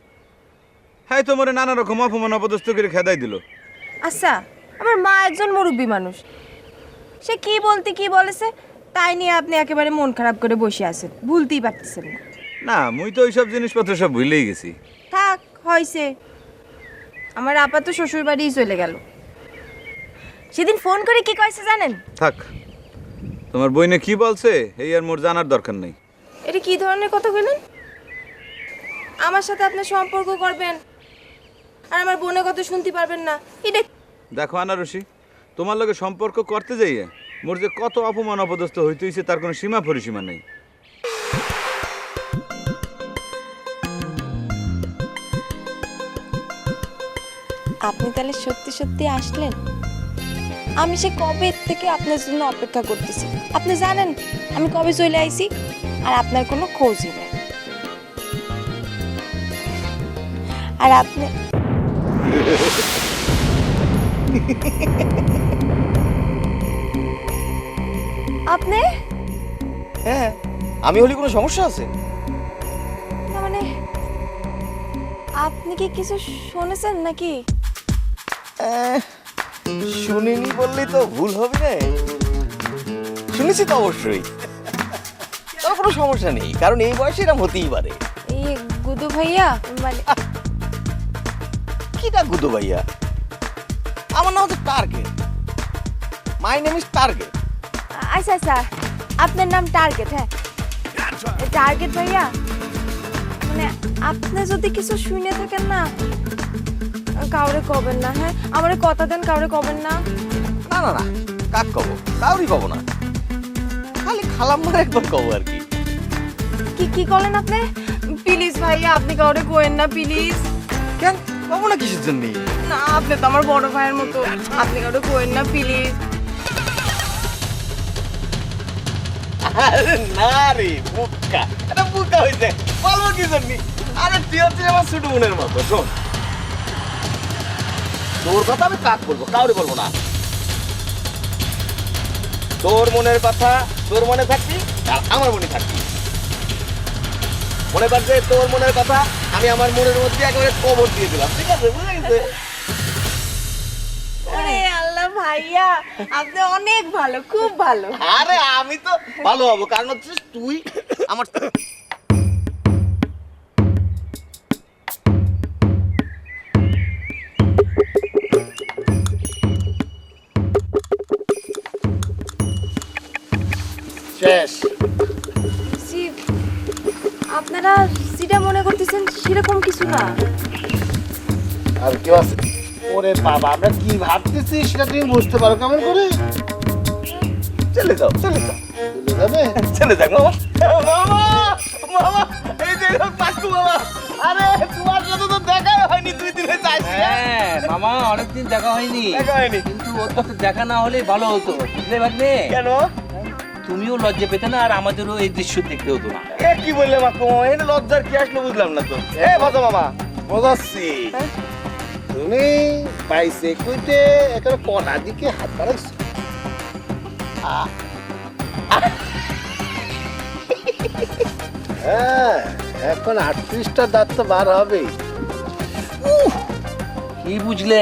হ্যাঁ তোমার নানা রকম অপমান অপদস্থ করে খেদাই দিল। আচ্ছা, আমার মা একজন মুরব্বী মানুষ, সে কি বলতে কি বলেছে তাই নিয়ে আপনি একেবারে মন খারাপ করে বসে আছেন, ভুলতেই পারতেছেন না। না মুই তো ওইসব জিনিসপত্র সব ভুলেই গেছি। থাক, হয়েছে। আমার আপা তো শ্বশুর বাড়িই চলে গেল। সেদিন ফোন করে কি কইছে জানেন? থাক, তোমার বইনে কি বলছে এই আর মোর জানার দরকার নেই। এটা কি ধরনের কথা কইলেন? আমার সাথে আপনি সম্পর্ক করবেন আর আমার বোনের কথা শুনতে পারবেন না, এটা দেখো আনারসি, তোমার লগে সম্পর্ক করতে যাইয়ে মোর যে কত অপমান অপদস্থ হইতে হইছে তার কোনো সীমা পরিসীমা নেই। আপনি তাহলে সত্যি সত্যি আসলেন? আমি সে কবে থেকে আপনার জন্য অপেক্ষা করতেছি। আপনি জানেন আমি কবে চলে আইছি আর আপনার কোনো খোঁজই নেই। আর আপনি আপনি হ্যাঁ, আমি হলে কোনো সমস্যা আছে? না মানে আপনি কি কিছু শুনেছেন নাকি? শুনিনি বললেই তো ভুল হবে না, শুনেছি তো অবশ্যই। তার কোনো সমস্যা নেই, কারণ এই বয়সে এরকম হতেই পারে। এই গুদু ভাইয়া মানে কিটা গুদু ভাইয়া? আমার নাম হচ্ছে target, my name is target. আচ্ছা আচ্ছা, আপনার নাম টার্গেট? হ্যাঁ টার্গেট ভাইয়া, মানে আপনি যদি কিছু শুনে থাকেন না কাউরে কবেন না। হ্যাঁ আমারে কথা দেন, কাউরে কবেন না। না না না, কাক কব, কাউরি কব না, খালি খালাম্মার একবার কব আর কি। কি কি করেন আপনি? প্লিজ ভাইয়া আপনি কাউরে কোয়েন না প্লিজ। কেন কব না কিসের জন্য? না আপনি তো আমার বড় ভাইয়ের মতো, আপনি কাউরে কোয়েন না প্লিজ। আরে না রে বুকা, এটা বুকা হইছে, বলবো কি জন্য? আরে তুই হচ্ছিস আমার ছোট বোনের মতো। শোন, তোর কথা আমি কাক বলবো, কাউরে বলবো না। তোর মনের কথা তোর মনে থাকবি আর আমার মনে থাকবি। মনে করছে তোর মনের কথা আমি আমার মনের মধ্যে একেবারে কবর দিয়ে দিলাম, ঠিক আছে? বুঝে গেছে? ওরে আল্লাহ ভাইয়া, আপনি অনেক ভালো, খুব ভালো। আরে আমি তো ভালো হবো, কারণ হচ্ছে তুই আমার শেষ। আপনারা যেটা মনে করতেছেন সেরকম কিছু না। আর কেউ আছে? ওরে বাবা, আমরা কি ভাবতেছি সেটা তুমি বুঝতে পারো কেমন করে? চলে যাও, চলে যাও, চলে যাবে? চলে যাক মামা। মামা মামা, এই যে কাকু মামা, আরে তোমার সাথে তো দেখাই হয়নি 2 দিনে যাইছি। হ্যাঁ মামা, অনেকদিন দেখা হয়নি। দেখা হয়নি, কিন্তু ওর সাথে দেখা না হলে ভালো হতো, বুঝলে ভাগ্নে? কেন? তুমিও লজ্জা পেতে না আর আমাদেরও এই দৃশ্য দেখতে হতো না। এ কি বললে মাকু? এটা লজ্জার কি আসলো বুঝলাম না তো। এ ভাজা মামা, বোঝাচ্ছি তুমি পাইছে কইতে একটা কটা দিকে হাত বাড়াইছো হ্যাঁ এখন 38টা দাঁত তো বার হবে। কি বুঝলে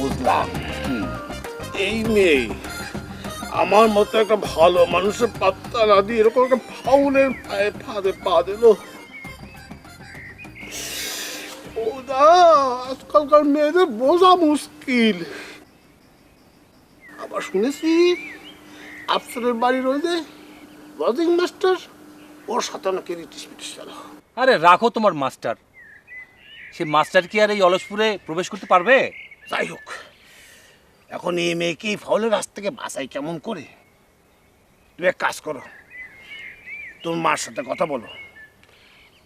বুঝলাম এই মেয়ে আমার মতো একটা ভালো মানুষের পাত্তা না দিয়ে এরকম একটা ফাউলের পায়ে ফাঁদে পা দিল। ও না, আজকালকার মেয়েদের বোঝা মুশকিল। আবার শুনেছি আফসরের বাড়ির ওই যে লজিং মাস্টার, ওর সাথে নাকি রিটিশ পিটিশ চালা। আরে রাখো তোমার মাস্টার, সে মাস্টার কি আর এই অলসপুরে প্রবেশ করতে পারবে? যাই হোক, এখন এই মেয়েকে এই ফাউলের রাস্তা থেকে বাঁচাই কেমন করে? তুমি এক কাজ করো, তোর মার সাথে কথা বলো,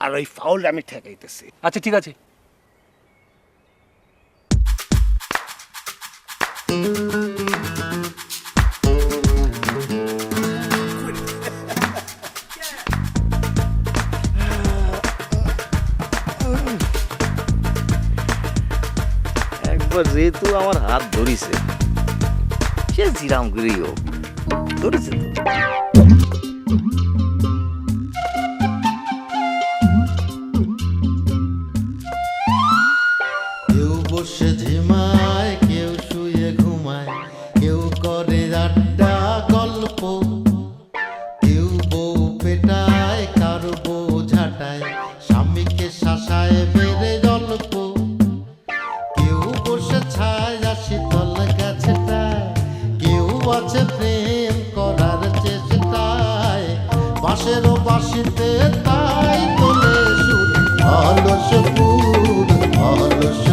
আর ওই ফাউল আমি ঠেকাইতেছি। আচ্ছা ঠিক আছে। একবার যেহেতু আমার হাত ধরিছে, সে জিরাম করেই হোক ধরেছে তো। কেউ বসে ঝিমায়, কেউ শুয়ে ঘুমায়, কেউ করে আড্ডা গল্প, কেউ বউ পেটায়, কারো বউ ঝাঁটায়, স্বামীকে শাসায় বেড়ে গল্প, কেউ বসে ছায় শীতল গাছটায়, কেউ আছে প্রেম করার চেষ্টায়, বাঁশেরও বাঁশিতে তাই তোলে সুর, অলস ফুল অলস